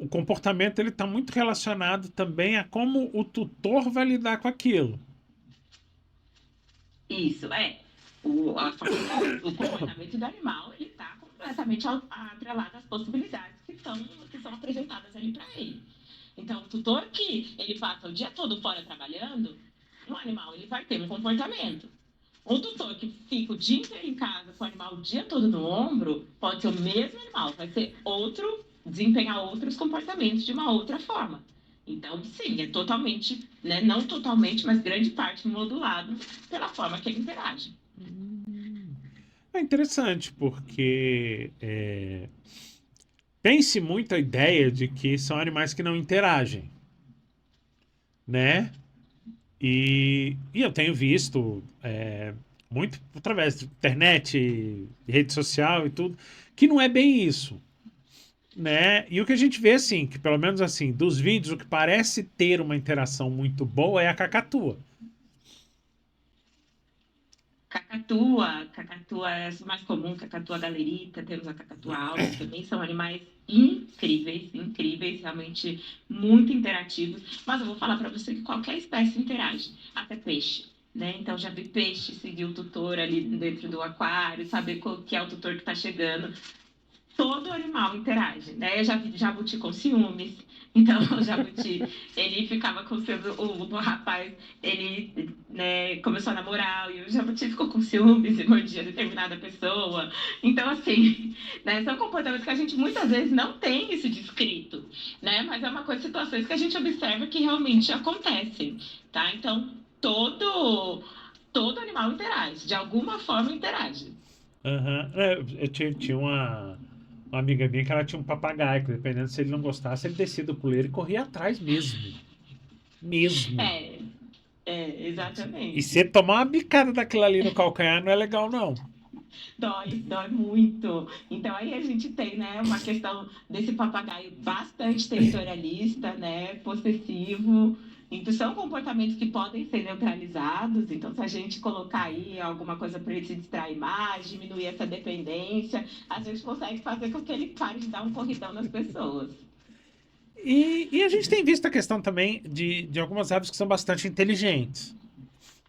comportamento ele está muito relacionado também a como o tutor vai lidar com aquilo. Isso, o comportamento do animal ele está completamente atrelado às possibilidades que são apresentadas ali para ele. Então, o tutor que ele passa o dia todo fora trabalhando, o animal ele vai ter um comportamento. O tutor que fica o dia inteiro em casa com o animal o dia todo no ombro, pode ser o mesmo animal, vai ser desempenhar outros comportamentos de uma outra forma. Então, sim, é totalmente, né, não totalmente, mas grande parte modulado pela forma que ele interage. É interessante, porque tem-se muito a ideia de que são animais que não interagem, né? E eu tenho visto muito através de internet, rede social e tudo, que não é bem isso, né? E o que a gente vê, assim, que pelo menos assim, dos vídeos, o que parece ter uma interação muito boa é a cacatua. Cacatua é a mais comum, cacatua galerita, temos a cacatua alba, também são animais incríveis, incríveis, realmente muito interativos. Mas eu vou falar para você que qualquer espécie interage, até peixe. Né? Então já vi peixe seguir o tutor ali dentro do aquário, saber qual que é o tutor que está chegando. Todo animal interage, né? Eu já vi jabuti com ciúmes. Então, o jabuti, ele ficava com ciúmes, o rapaz, ele, né, começou a namorar e o jabuti ficou com ciúmes e mordia determinada pessoa. Então, assim, né, são comportamentos que a gente muitas vezes não tem isso descrito, né? Mas é uma coisa, situações que a gente observa que realmente acontecem, tá? Então, todo animal interage, de alguma forma interage. Uhum. Eu tinha uma amiga minha que ela tinha um papagaio, que dependendo se ele não gostasse, ele descia do puleiro e corria atrás mesmo. Mesmo. É, E se exatamente. tomar uma bicada daquilo ali no calcanhar não é legal, não. Dói muito. Então aí a gente tem, né, uma questão desse papagaio bastante territorialista, né, possessivo. Então são comportamentos que podem ser neutralizados. Então se a gente colocar aí alguma coisa para ele se distrair mais, diminuir essa dependência, a gente consegue fazer com que ele pare de dar um corridão nas pessoas. E a gente tem visto a questão também de algumas aves que são bastante inteligentes.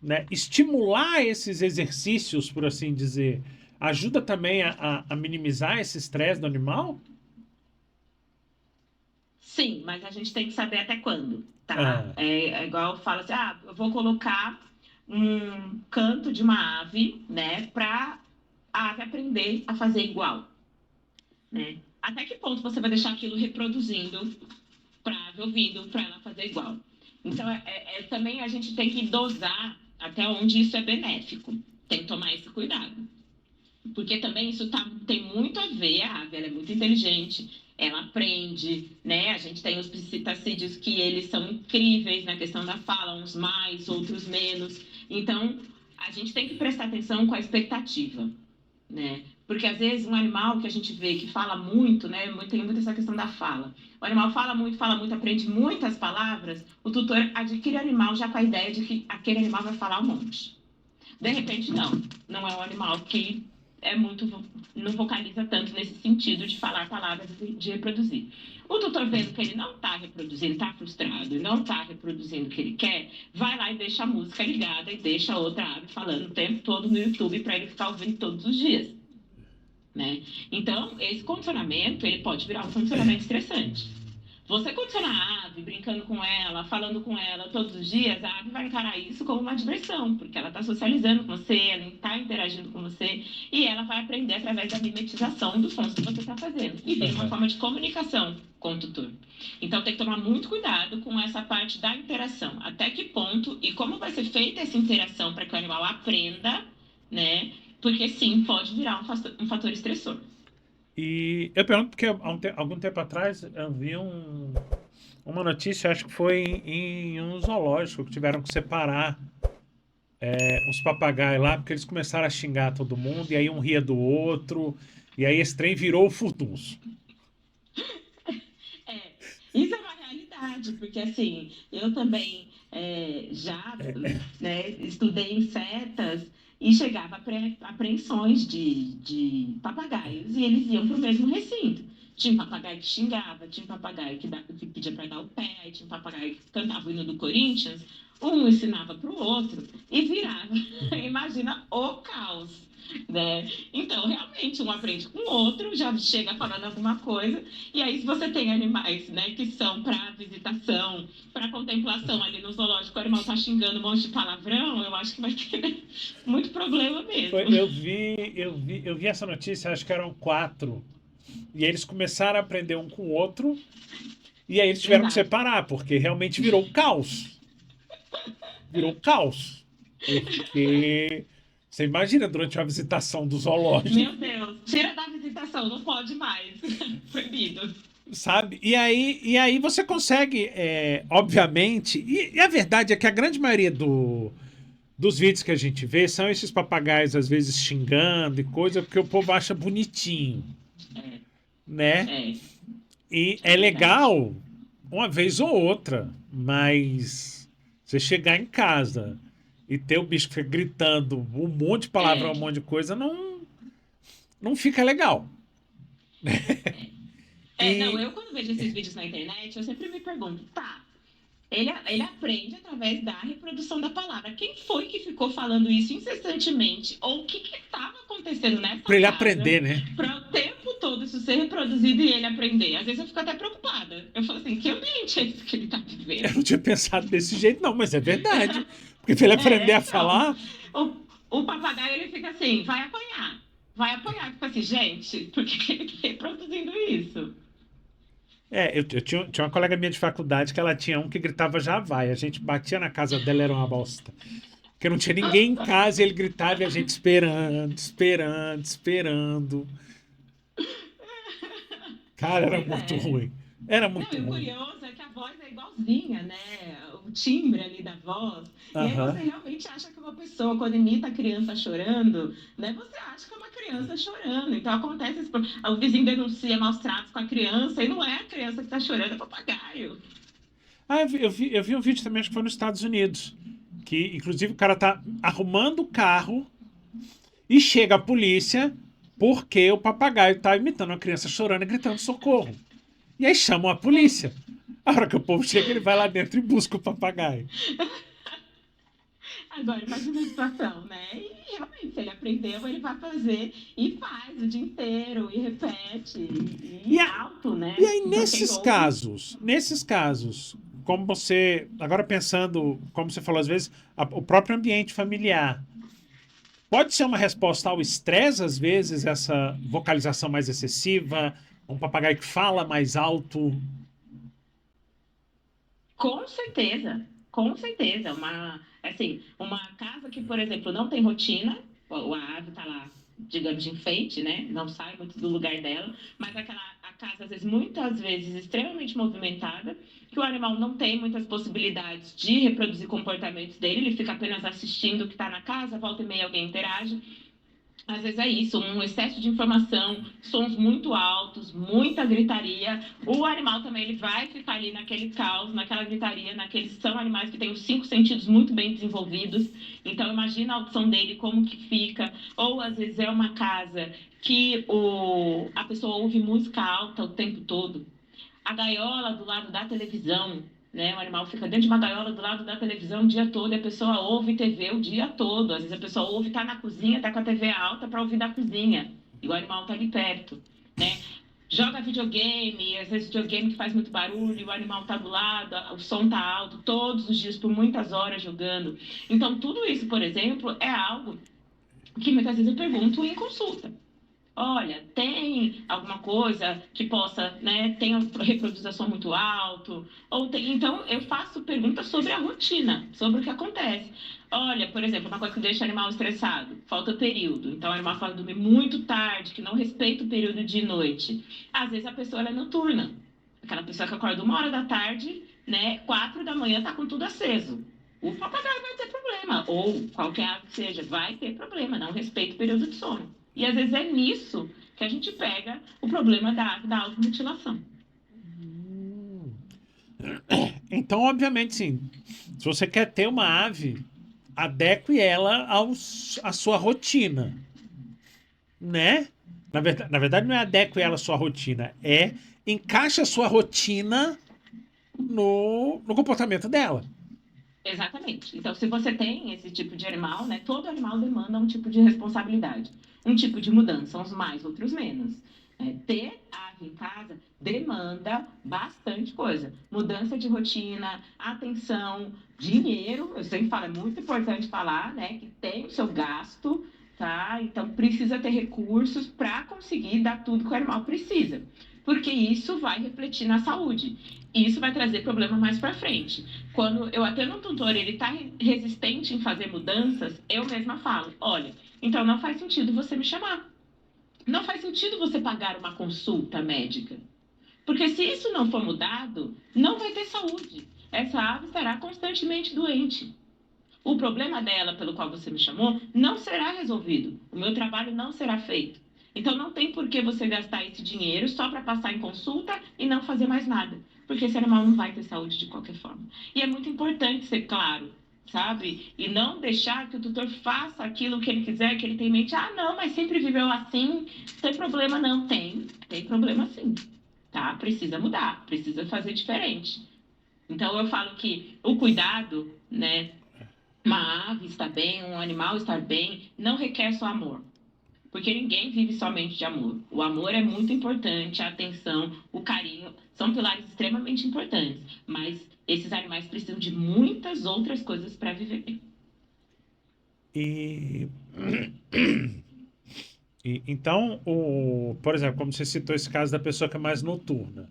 Né? Estimular esses exercícios, por assim dizer, ajuda também a minimizar esse estresse do animal? Sim, mas a gente tem que saber até quando, tá? Ah, É igual eu falo assim, eu vou colocar um canto de uma ave, né, para a ave aprender a fazer igual, né? Até que ponto você vai deixar aquilo reproduzindo para a ave ouvindo, para ela fazer igual? Então, também a gente tem que dosar até onde isso é benéfico. Tem que tomar esse cuidado. Porque também isso tem muito a ver, a ave ela é muito inteligente, ela aprende, né? A gente tem os psitacídeos que eles são incríveis na questão da fala, uns mais, outros menos. Então, a gente tem que prestar atenção com a expectativa, né? Porque às vezes um animal que a gente vê que fala muito, né? Tem muito essa questão da fala. O animal fala muito, aprende muitas palavras, o tutor adquire o animal já com a ideia de que aquele animal vai falar um monte. De repente, não é um animal que é muito, não vocaliza tanto nesse sentido de falar palavras, de reproduzir. O tutor vendo que ele não está reproduzindo, está frustrado e não está reproduzindo o que ele quer, vai lá e deixa a música ligada e deixa a outra ave falando o tempo todo no YouTube para ele ficar ouvindo todos os dias, né? Então, esse condicionamento, ele pode virar um condicionamento estressante. Você condicionar a ave, brincando com ela, falando com ela todos os dias, a ave vai encarar isso como uma diversão, porque ela está socializando com você, ela está interagindo com você, e ela vai aprender através da mimetização dos sons que você está fazendo. E vira uma forma de comunicação com o tutor. Então tem que tomar muito cuidado com essa parte da interação. Até que ponto e como vai ser feita essa interação para que o animal aprenda, né? Porque sim, pode virar um fator estressor. E eu pergunto porque algum tempo atrás eu vi uma notícia, acho que foi em um zoológico, que tiveram que separar uns papagaios lá, porque eles começaram a xingar todo mundo, e aí um ria do outro, e aí esse trem virou o furdunço. Isso é uma realidade, porque assim, eu também já estudei insetas e chegava a apreensões de papagaios e eles iam para o mesmo recinto. Tinha um papagaio que xingava, tinha um papagaio que pedia para dar o pé, tinha um papagaio que cantava o hino do Corinthians, um ensinava para o outro e virava, imagina o caos. Né? Então, realmente, um aprende com o outro, já chega falando alguma coisa, e aí, se você tem animais, né, que são para visitação, para contemplação ali no zoológico, o animal está xingando um monte de palavrão, eu acho que vai ter muito problema mesmo. Eu vi essa notícia, acho que eram 4. E eles começaram a aprender um com o outro, e aí eles tiveram que separar, porque realmente virou caos. Virou caos. Porque você imagina durante uma visitação do zoológico. Meu Deus, tira da visitação, não pode mais. Proibido. Sabe? E aí você consegue, obviamente, e a verdade é que a grande maioria dos vídeos que a gente vê são esses papagaios às vezes xingando e coisa, porque o povo acha bonitinho. Né? E é legal uma vez ou outra, mas você chegar em casa e ter o bicho que fica gritando um monte de palavrão, um monte de coisa, não fica legal. Não, eu quando vejo esses vídeos na internet, eu sempre me pergunto, tá, ele aprende através da reprodução da palavra. Quem foi que ficou falando isso incessantemente? Ou o que estava acontecendo nessa casa? Pra ele aprender, né? Para o tempo todo isso ser reproduzido e ele aprender. Às vezes eu fico até preocupada. Eu falo assim, que ambiente é esse que ele tá vivendo? Eu não tinha pensado desse jeito, não, mas é verdade. Porque pra ele aprender a falar... O papagaio, ele fica assim, vai apanhar. Vai apanhar. Fica assim, gente, por que ele tá reproduzindo isso? Eu tinha uma colega minha de faculdade que ela tinha um que gritava já vai. A gente batia na casa dela, era uma bosta. Porque não tinha ninguém em casa e ele gritava e a gente esperando. Cara, era muito ruim. Era muito ruim. O curioso é que a voz é igualzinha, né? O timbre ali da voz. E aí você realmente acha que uma pessoa, quando imita a criança chorando, né? Você acha que é uma criança chorando. Então acontece isso. O vizinho denuncia maus tratos com a criança e não é a criança que está chorando, é o papagaio. Eu vi um vídeo também, acho que foi nos Estados Unidos. Que, inclusive, o cara tá arrumando o carro e chega a polícia porque o papagaio tá imitando uma criança chorando e gritando socorro. E aí chamam a polícia. A hora que o povo chega, ele vai lá dentro e busca o papagaio. Agora, imagina a situação, né? E realmente, se ele aprendeu, ele vai fazer e faz o dia inteiro, e repete, e alto, né? E aí, nesses casos, como você... Agora pensando, como você falou, às vezes, o próprio ambiente familiar. Pode ser uma resposta ao estresse, às vezes, essa vocalização mais excessiva, Um papagaio que fala mais alto. Com certeza, com certeza. Assim, uma casa que, por exemplo, não tem rotina, a ave está lá, digamos, de enfeite, né? Não sai muito do lugar dela, mas a casa, às vezes, muitas vezes, extremamente movimentada, que o animal não tem muitas possibilidades de reproduzir comportamentos dele, ele fica apenas assistindo o que está na casa, volta e meia alguém interage. Às vezes é isso, um excesso de informação, sons muito altos, muita gritaria. O animal também ele vai ficar ali naquele caos, naquela gritaria, naqueles são animais que têm os 5 sentidos muito bem desenvolvidos. Então imagina a audição dele como que fica. Ou às vezes é uma casa que a pessoa ouve música alta o tempo todo, a gaiola do lado da televisão, né? O animal fica dentro de uma gaiola do lado da televisão o dia todo e a pessoa ouve TV o dia todo. Às vezes a pessoa ouve, tá na cozinha, tá com a TV alta para ouvir da cozinha e o animal tá ali perto, né? Joga videogame, às vezes videogame que faz muito barulho, o animal tá do lado, o som tá alto, todos os dias, por muitas horas jogando. Então, tudo isso, por exemplo, é algo que muitas vezes eu pergunto em consulta. Olha, tem alguma coisa que possa, né, tem reprodução muito alto, então eu faço perguntas sobre a rotina, sobre o que acontece. Olha, por exemplo, uma coisa que deixa o animal estressado, falta período. Então o animal fala dormir muito tarde, que não respeita o período de noite. Às vezes a pessoa ela é noturna. Aquela pessoa que acorda 1 hora da tarde, né, 4 da manhã tá com tudo aceso. O papagaio vai ter problema, ou qualquer ave que seja, vai ter problema, não respeita o período de sono. E às vezes é nisso que a gente pega o problema da automutilação. Então, obviamente, sim. Se você quer ter uma ave, adeque ela à sua rotina, né? Na verdade, não é adeque ela à sua rotina, é encaixe a sua rotina no comportamento dela. Exatamente. Então, se você tem esse tipo de animal, né, todo animal demanda um tipo de responsabilidade, um tipo de mudança, uns mais, outros menos. Ter ave em casa demanda bastante coisa. Mudança de rotina, atenção, dinheiro. Eu sempre falo, é muito importante falar, né, que tem o seu gasto, tá? Então, precisa ter recursos para conseguir dar tudo que o animal precisa. Porque isso vai refletir na saúde. E isso vai trazer problema mais para frente. Quando eu atendo um tutor, ele está resistente em fazer mudanças, eu mesma falo, olha, então não faz sentido você me chamar. Não faz sentido você pagar uma consulta médica. Porque se isso não for mudado, não vai ter saúde. Essa ave estará constantemente doente. O problema dela, pelo qual você me chamou, não será resolvido. O meu trabalho não será feito. Então não tem por que você gastar esse dinheiro só para passar em consulta e não fazer mais nada. Porque esse animal não vai ter saúde de qualquer forma. E é muito importante ser claro, sabe? E não deixar que o tutor faça aquilo que ele quiser, que ele tem em mente. Ah, não, mas sempre viveu assim. Tem problema não? Tem problema sim. Tá? Precisa mudar, precisa fazer diferente. Então eu falo que o cuidado, né, uma ave estar bem, um animal estar bem, não requer só amor. Porque ninguém vive somente de amor. O amor é muito importante, a atenção, o carinho, são pilares extremamente importantes. Mas esses animais precisam de muitas outras coisas para viver bem. E, então, por exemplo, como você citou esse caso da pessoa que é mais noturna.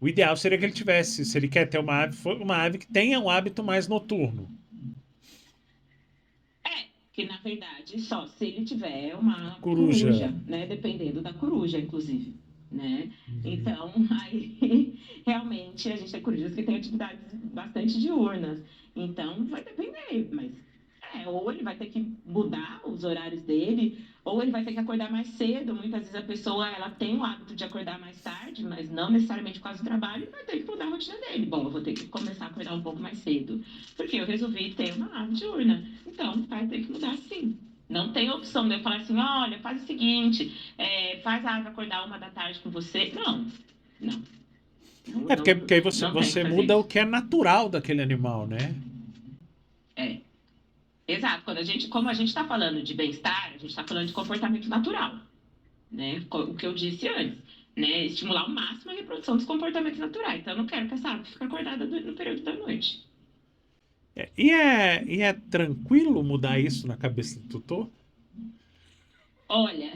O ideal seria que ele tivesse, se ele quer ter uma ave que tenha um hábito mais noturno. Que na verdade só se ele tiver uma Coruja. coruja, né? Dependendo da coruja, inclusive. Né? Então, aí realmente a gente tem corujas que têm atividades bastante diurnas. Então, vai depender, mas ou ele vai ter que mudar os horários dele, ou ele vai ter que acordar mais cedo. Muitas vezes a pessoa ela tem o hábito de acordar mais tarde, mas não necessariamente por causa do trabalho, e vai ter que mudar a rotina dele. Bom, eu vou ter que começar a acordar um pouco mais cedo, porque eu resolvi ter uma ave diurna. Então, vai ter que mudar sim. Não tem opção de eu falar assim, olha, faz o seguinte, faz a ave acordar 1 da tarde com você. Não, não. Não, É, não, porque aí você, não tem que você fazer muda o isso. que é natural daquele animal, né? É. Exato, como a gente está falando de bem-estar, a gente está falando de comportamento natural, né? O que eu disse antes, né? Estimular ao máximo a reprodução dos comportamentos naturais. Então, eu não quero que essa ave fique acordada no período da noite. E é tranquilo mudar isso na cabeça do tutor? Olha,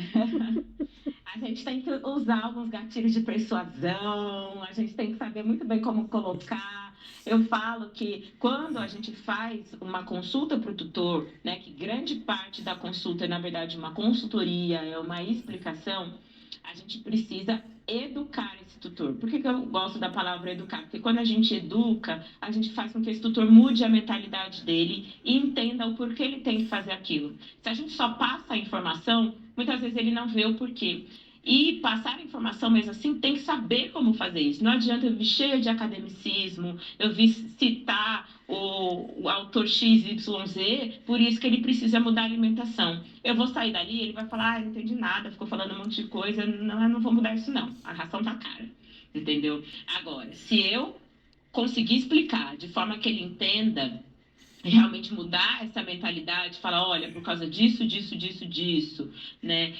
a gente tem que usar alguns gatilhos de persuasão, a gente tem que saber muito bem como colocar. Eu falo que quando a gente faz uma consulta para o tutor, né, que grande parte da consulta é, na verdade, uma consultoria, é uma explicação, a gente precisa educar esse tutor. Por que eu gosto da palavra educar? Porque quando a gente educa, a gente faz com que esse tutor mude a mentalidade dele e entenda o porquê ele tem que fazer aquilo. Se a gente só passa a informação, muitas vezes ele não vê o porquê. E passar a informação mesmo assim tem que saber como fazer isso. Não adianta eu vir cheia de academicismo, eu vir citar o autor XYZ, por isso que ele precisa mudar a alimentação. Eu vou sair dali, ele vai falar, não entendi nada, ficou falando um monte de coisa, não, eu não vou mudar isso não, a ração tá cara, entendeu? Agora, se eu conseguir explicar de forma que ele entenda, realmente mudar essa mentalidade, falar, olha, por causa disso, disso, disso, disso, né?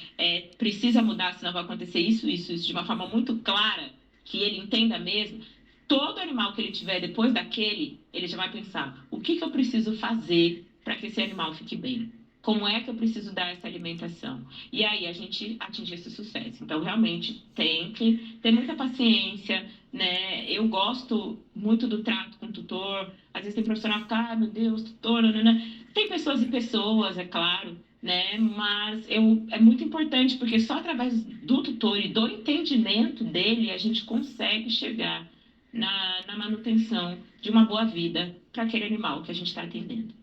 Precisa mudar, senão vai acontecer isso, isso, isso, de uma forma muito clara, que ele entenda mesmo. Todo animal que ele tiver depois daquele, ele já vai pensar, o que eu preciso fazer para que esse animal fique bem? Como é que eu preciso dar essa alimentação? E aí a gente atingir esse sucesso. Então, realmente, tem que ter muita paciência, né? Eu gosto muito do trato com o tutor. Às vezes tem profissional que fica, ah, meu Deus, tutor, né? Tem pessoas e pessoas, é claro, né? Mas é muito importante, porque só através do tutor e do entendimento dele a gente consegue chegar na manutenção de uma boa vida para aquele animal que a gente está atendendo.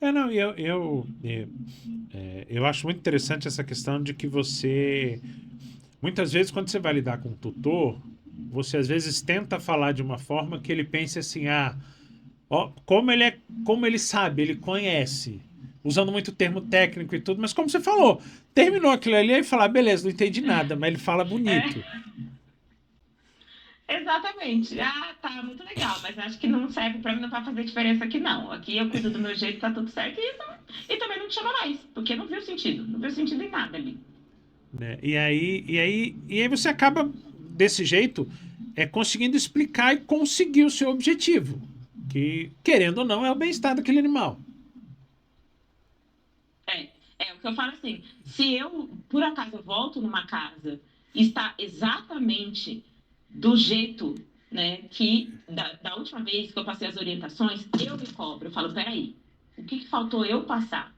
Não, eu acho muito interessante essa questão de que você, muitas vezes, quando você vai lidar com um tutor, você às vezes tenta falar de uma forma que ele pense assim, ah, ó, como ele sabe, ele conhece, usando muito termo técnico e tudo, mas como você falou, terminou aquilo ali e falar, beleza, não entendi nada, mas ele fala bonito. É, exatamente. Ah, tá, muito legal, mas acho que não serve para mim, não vai fazer diferença aqui, não. Aqui eu cuido do meu jeito, tá tudo certo, e também não te chama mais, porque não viu sentido, não viu sentido em nada ali. Né? E aí você acaba desse jeito conseguindo explicar e conseguir o seu objetivo, que querendo ou não é o bem-estar daquele animal. É, é o que eu falo assim, se eu, por acaso, eu volto numa casa e está exatamente do jeito, né, que da última vez que eu passei as orientações, eu me cobro, eu falo, peraí, o que faltou eu passar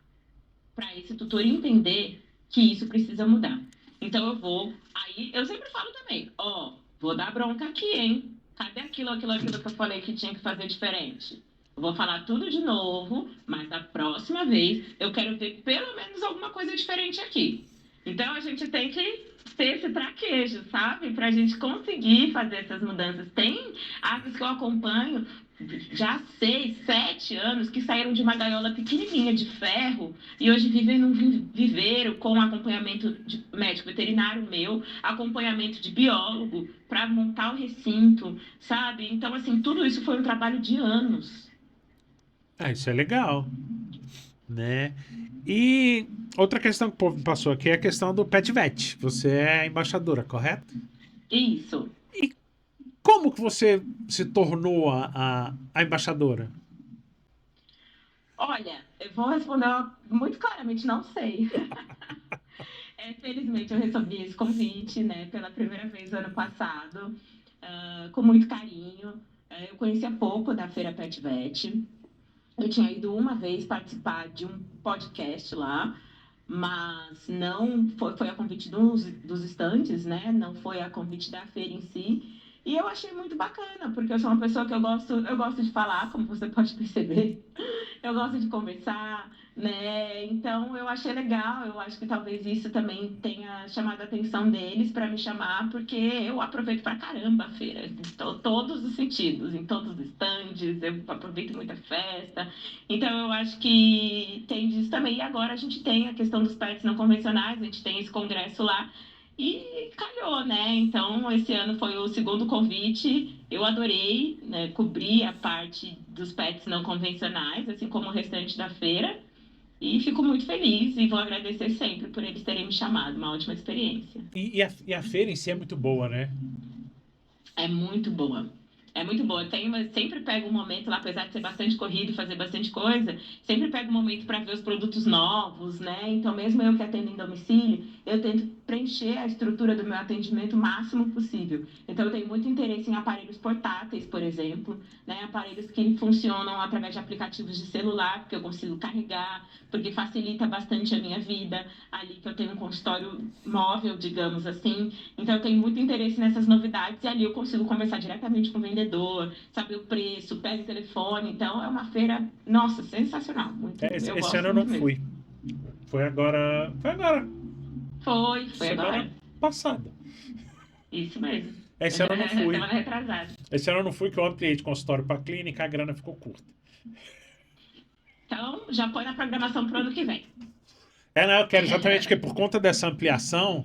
para esse tutor entender que isso precisa mudar? Então eu vou, aí eu sempre falo também, ó, vou dar bronca aqui, hein? Cadê aquilo que eu falei que tinha que fazer diferente? Eu vou falar tudo de novo, mas da próxima vez eu quero ver pelo menos alguma coisa diferente aqui. Então a gente tem que ter esse traquejo, sabe? Para a gente conseguir fazer essas mudanças. Tem aves que eu acompanho já há 6, 7 anos que saíram de uma gaiola pequenininha de ferro e hoje vivem num viveiro com acompanhamento de médico veterinário meu, acompanhamento de biólogo para montar o recinto, sabe? Então, assim, tudo isso foi um trabalho de anos. Ah, isso é legal, né? E outra questão que o povo passou aqui é a questão do pet vet. Você é a embaixadora, correto? Isso. E como que você se tornou a embaixadora? Olha, eu vou responder muito claramente, não sei. Felizmente eu recebi esse convite, né, pela primeira vez ano passado, com muito carinho. Eu conhecia pouco da Feira Pet Vet. Eu tinha ido uma vez participar de um podcast lá, mas não foi a convite dos estantes, né? Não foi a convite da feira em si. E eu achei muito bacana, porque eu sou uma pessoa que eu gosto de falar, como você pode perceber. Eu gosto de conversar, né? Então eu achei legal. Eu acho que talvez isso também tenha chamado a atenção deles para me chamar, porque eu aproveito pra caramba a feira, em todos os sentidos, em todos os estandes, eu aproveito muita festa. Então eu acho que tem disso também. E agora a gente tem a questão dos pets não convencionais, a gente tem esse congresso lá. E calhou, né? Então, esse ano foi o segundo convite. Eu adorei, né, cobrir a parte dos pets não convencionais, assim como o restante da feira. E fico muito feliz e vou agradecer sempre por eles terem me chamado. Uma ótima experiência. E a feira em si é muito boa, né? É muito boa. É muito boa. Sempre pego um momento lá, apesar de ser bastante corrido e fazer bastante coisa, sempre pego um momento para ver os produtos novos, né? Então, mesmo eu que atendo em domicílio, eu tento preencher a estrutura do meu atendimento o máximo possível. Então, eu tenho muito interesse em aparelhos portáteis, por exemplo, né? Aparelhos que funcionam através de aplicativos de celular, porque eu consigo carregar, porque facilita bastante a minha vida. Ali que eu tenho um consultório móvel, digamos assim. Então, eu tenho muito interesse nessas novidades e ali eu consigo conversar diretamente com o vendedor, saber o preço, pega o telefone. Então, é uma feira, nossa, sensacional. Muito, eu Esse ano gosto eu não muito mesmo. fui. Foi agora. Foi agora, Foi semana agora. passada. Isso mesmo. Esse ano eu não fui. Semana retrasada. Esse ano eu não fui, que eu ampliei de consultório para clínica, a grana ficou curta. Então, já põe na programação para o ano que vem. É, não, eu quero exatamente porque por conta dessa ampliação,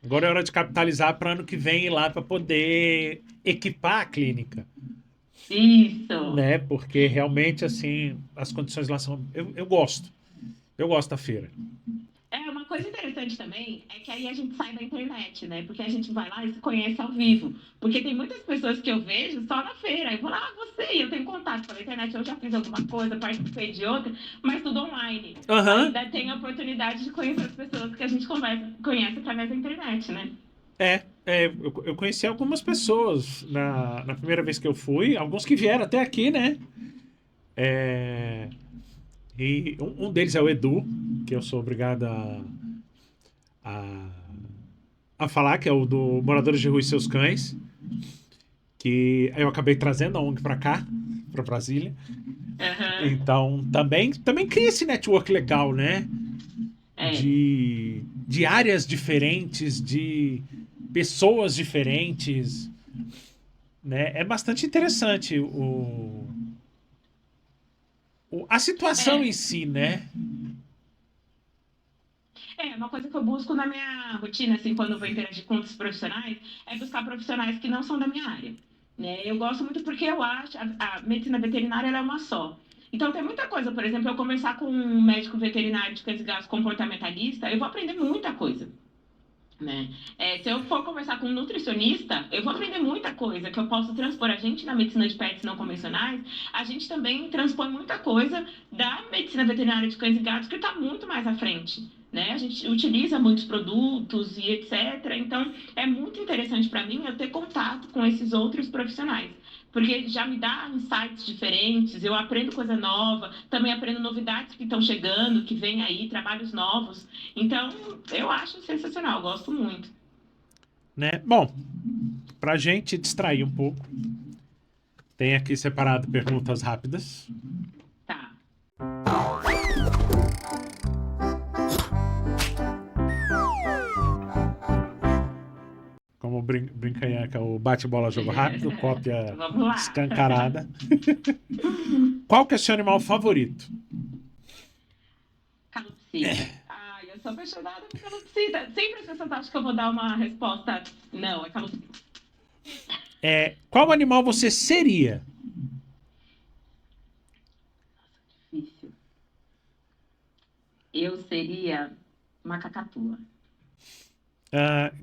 agora é hora de capitalizar para ano que vem ir lá para poder equipar a clínica, Isso. né? Porque realmente, assim, as condições lá são. Eu gosto. Eu gosto da feira. É, uma coisa interessante também é que aí a gente sai da internet, né? Porque a gente vai lá e se conhece ao vivo. Porque tem muitas pessoas que eu vejo só na feira. Eu vou lá, você, e eu tenho contato pela internet, eu já fiz alguma coisa, participei de outra, mas tudo online. Aham. Ainda tem a oportunidade de conhecer as pessoas que a gente conhece através da internet, né? Eu conheci algumas pessoas na primeira vez que eu fui, alguns que vieram até aqui, né? É, e um deles é o Edu, que eu sou obrigado a, a falar, que é o do Moradores de Rua e Seus Cães, que eu acabei trazendo a ONG pra cá, pra Brasília. Aham. Então, também cria esse network legal, né? É. De áreas diferentes, de pessoas diferentes, né? É bastante interessante a situação em É. si, né? É, uma coisa que eu busco na minha rotina, assim, quando eu vou interagir com outros profissionais, é buscar profissionais que não são da minha área. Né? Eu gosto muito porque eu acho a medicina veterinária ela é uma só. Então tem muita coisa, por exemplo, eu conversar com um médico veterinário de cães e gatos comportamentalista, eu vou aprender muita coisa. Né? Se eu for conversar com um nutricionista, eu vou aprender muita coisa que eu posso transpor. A gente, na medicina de pets não convencionais, a gente também transpõe muita coisa da medicina veterinária de cães e gatos, que está muito mais à frente. Né? A gente utiliza muitos produtos e etc. Então, é muito interessante para mim eu ter contato com esses outros profissionais. Porque já me dá insights diferentes, eu aprendo coisa nova, também aprendo novidades que estão chegando, que vêm aí, trabalhos novos. Então, eu acho sensacional, gosto muito. Né? Bom, pra gente distrair um pouco, tem aqui separado perguntas rápidas. Tá. Como brincanhaca, o bate-bola jogo rápido, cópia Vamos lá. escancarada. Qual que é o seu animal favorito? Calopsita. Ai, eu sou apaixonada por calopsita. Sempre as pessoas acham que eu vou dar uma resposta. Não, é calopsita. Qual animal você seria? Difícil. Eu seria uma cacatua.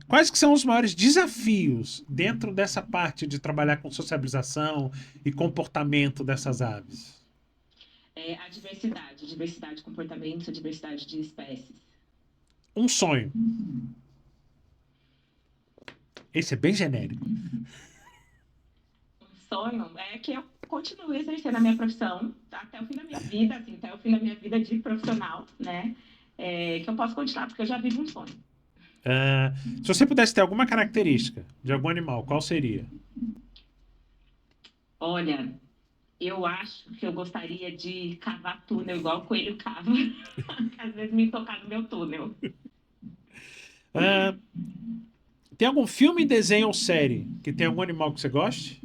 Quais que são os maiores desafios dentro dessa parte de trabalhar com sociabilização e comportamento dessas aves? A diversidade de comportamentos, a diversidade de espécies. Um sonho. Esse é bem genérico. Um sonho é que eu continue exercendo a minha profissão até o fim da minha vida, assim, até o fim da minha vida de profissional, né? Que eu posso continuar, porque eu já vivo um sonho. Se você pudesse ter alguma característica de algum animal, qual seria? Olha, eu acho que eu gostaria de cavar túnel igual o coelho cava. Às vezes me tocar no meu túnel. Ah, tem algum filme, desenho ou série que tem algum animal que você goste?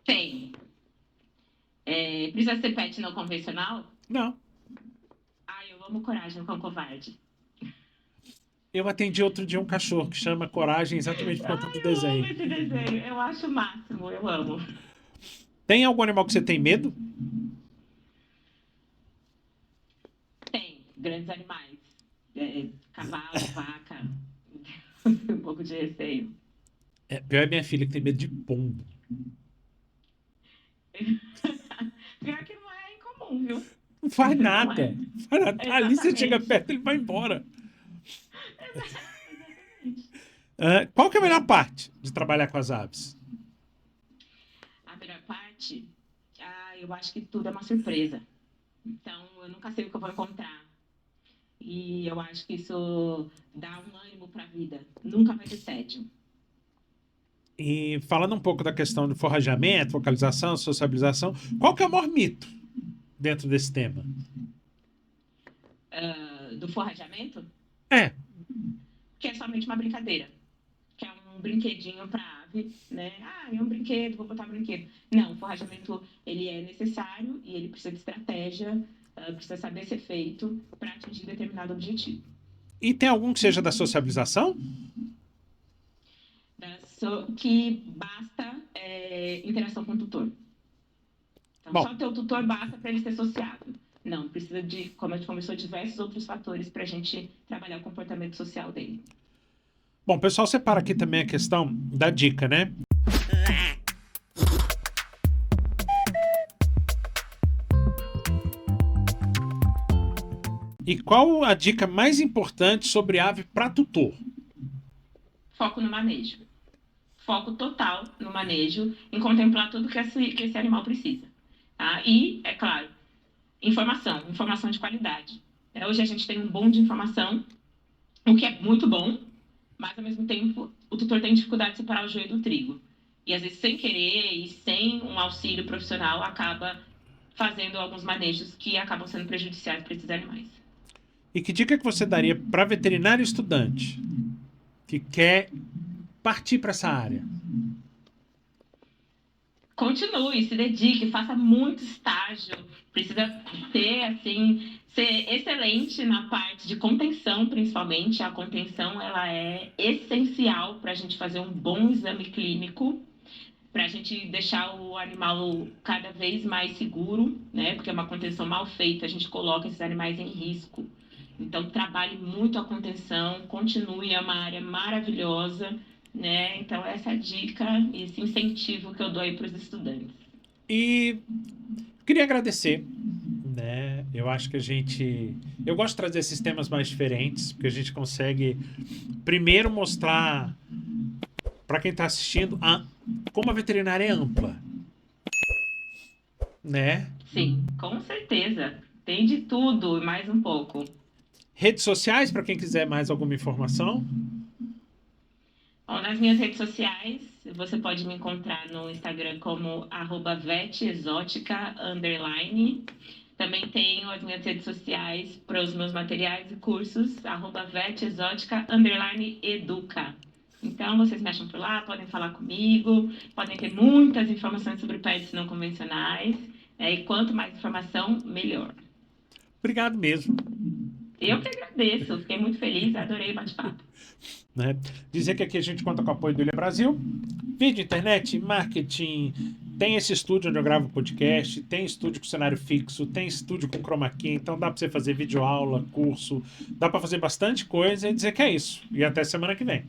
Tem. Precisa ser pet não convencional? Não. Ai, eu amo Coragem com Covarde. Eu atendi outro dia um cachorro que chama Coragem exatamente por conta do Ai, eu amo desenho. esse desenho. Eu acho o máximo, eu amo. Tem algum animal que você tem medo? Tem. Grandes animais. Cavalo, vaca. Um pouco de receio. Pior é minha filha que tem medo de pombo. Pior que não é incomum, viu? Não faz Não nada. é. Não faz nada. Ali você chega Exatamente. perto, ele vai embora. Exatamente. Qual que é a melhor parte de trabalhar com as aves? A melhor parte, eu acho que tudo é uma surpresa. Então, eu nunca sei o que eu vou encontrar. E eu acho que isso dá um ânimo para a vida. Nunca vai ter tédio. E falando um pouco da questão do forrageamento, vocalização, sociabilização, qual que é o maior mito dentro desse tema? Do forrageamento, É, que é somente uma brincadeira. Que é um brinquedinho para ave, né? É um brinquedo, vou botar um brinquedo. Não, o forrageamento, ele é necessário e ele precisa de estratégia, precisa saber ser feito para atingir determinado objetivo. e tem algum que seja da sociabilização? Que basta interação com o tutor. Então, Bom, só ter o tutor basta para ele ser sociável. Não, precisa de, como a gente conversou, diversos outros fatores para a gente trabalhar o comportamento social dele. bom, o pessoal separa aqui também a questão da dica, né? E qual a dica mais importante sobre ave para tutor? Foco no manejo. Foco total no manejo, em contemplar tudo que esse animal precisa. Tá? E, é claro, informação de qualidade. Hoje a gente tem um boom de informação, o que é muito bom, mas ao mesmo tempo o tutor tem dificuldade de separar o joio do trigo. E às vezes sem querer e sem um auxílio profissional acaba fazendo alguns manejos que acabam sendo prejudiciais para esses animais. E que dica que você daria para veterinário estudante que quer partir para essa área? Continue, se dedique, faça muito estágio, precisa ter, assim, ser excelente na parte de contenção, principalmente. A contenção, ela é essencial para a gente fazer um bom exame clínico, para a gente deixar o animal cada vez mais seguro, né? Porque uma contenção mal feita, a gente coloca esses animais em risco. Então, trabalhe muito a contenção, continue, é uma área maravilhosa, né? Então, essa é a dica e esse incentivo que eu dou aí para os estudantes. E queria agradecer, né? Eu acho que eu gosto de trazer esses temas mais diferentes, porque a gente consegue primeiro mostrar para quem está assistindo como a veterinária é ampla, né? Sim, com certeza. Tem de tudo e mais um pouco. Redes sociais, para quem quiser mais alguma informação. Bom, nas minhas redes sociais, você pode me encontrar no Instagram como @vetexotica_. Também tenho as minhas redes sociais para os meus materiais e cursos, @vetexotica_educa. Então, vocês me acham por lá, podem falar comigo, podem ter muitas informações sobre pets não convencionais, e quanto mais informação, melhor. Obrigado mesmo. Eu que agradeço, fiquei muito feliz, adorei o bate-papo. Né? Dizer que aqui a gente conta com o apoio do Ilha Brasil, vídeo, internet, marketing, tem esse estúdio onde eu gravo podcast, tem estúdio com cenário fixo, tem estúdio com chroma key, então dá para você fazer videoaula, curso, dá para fazer bastante coisa e dizer que é isso. E até semana que vem.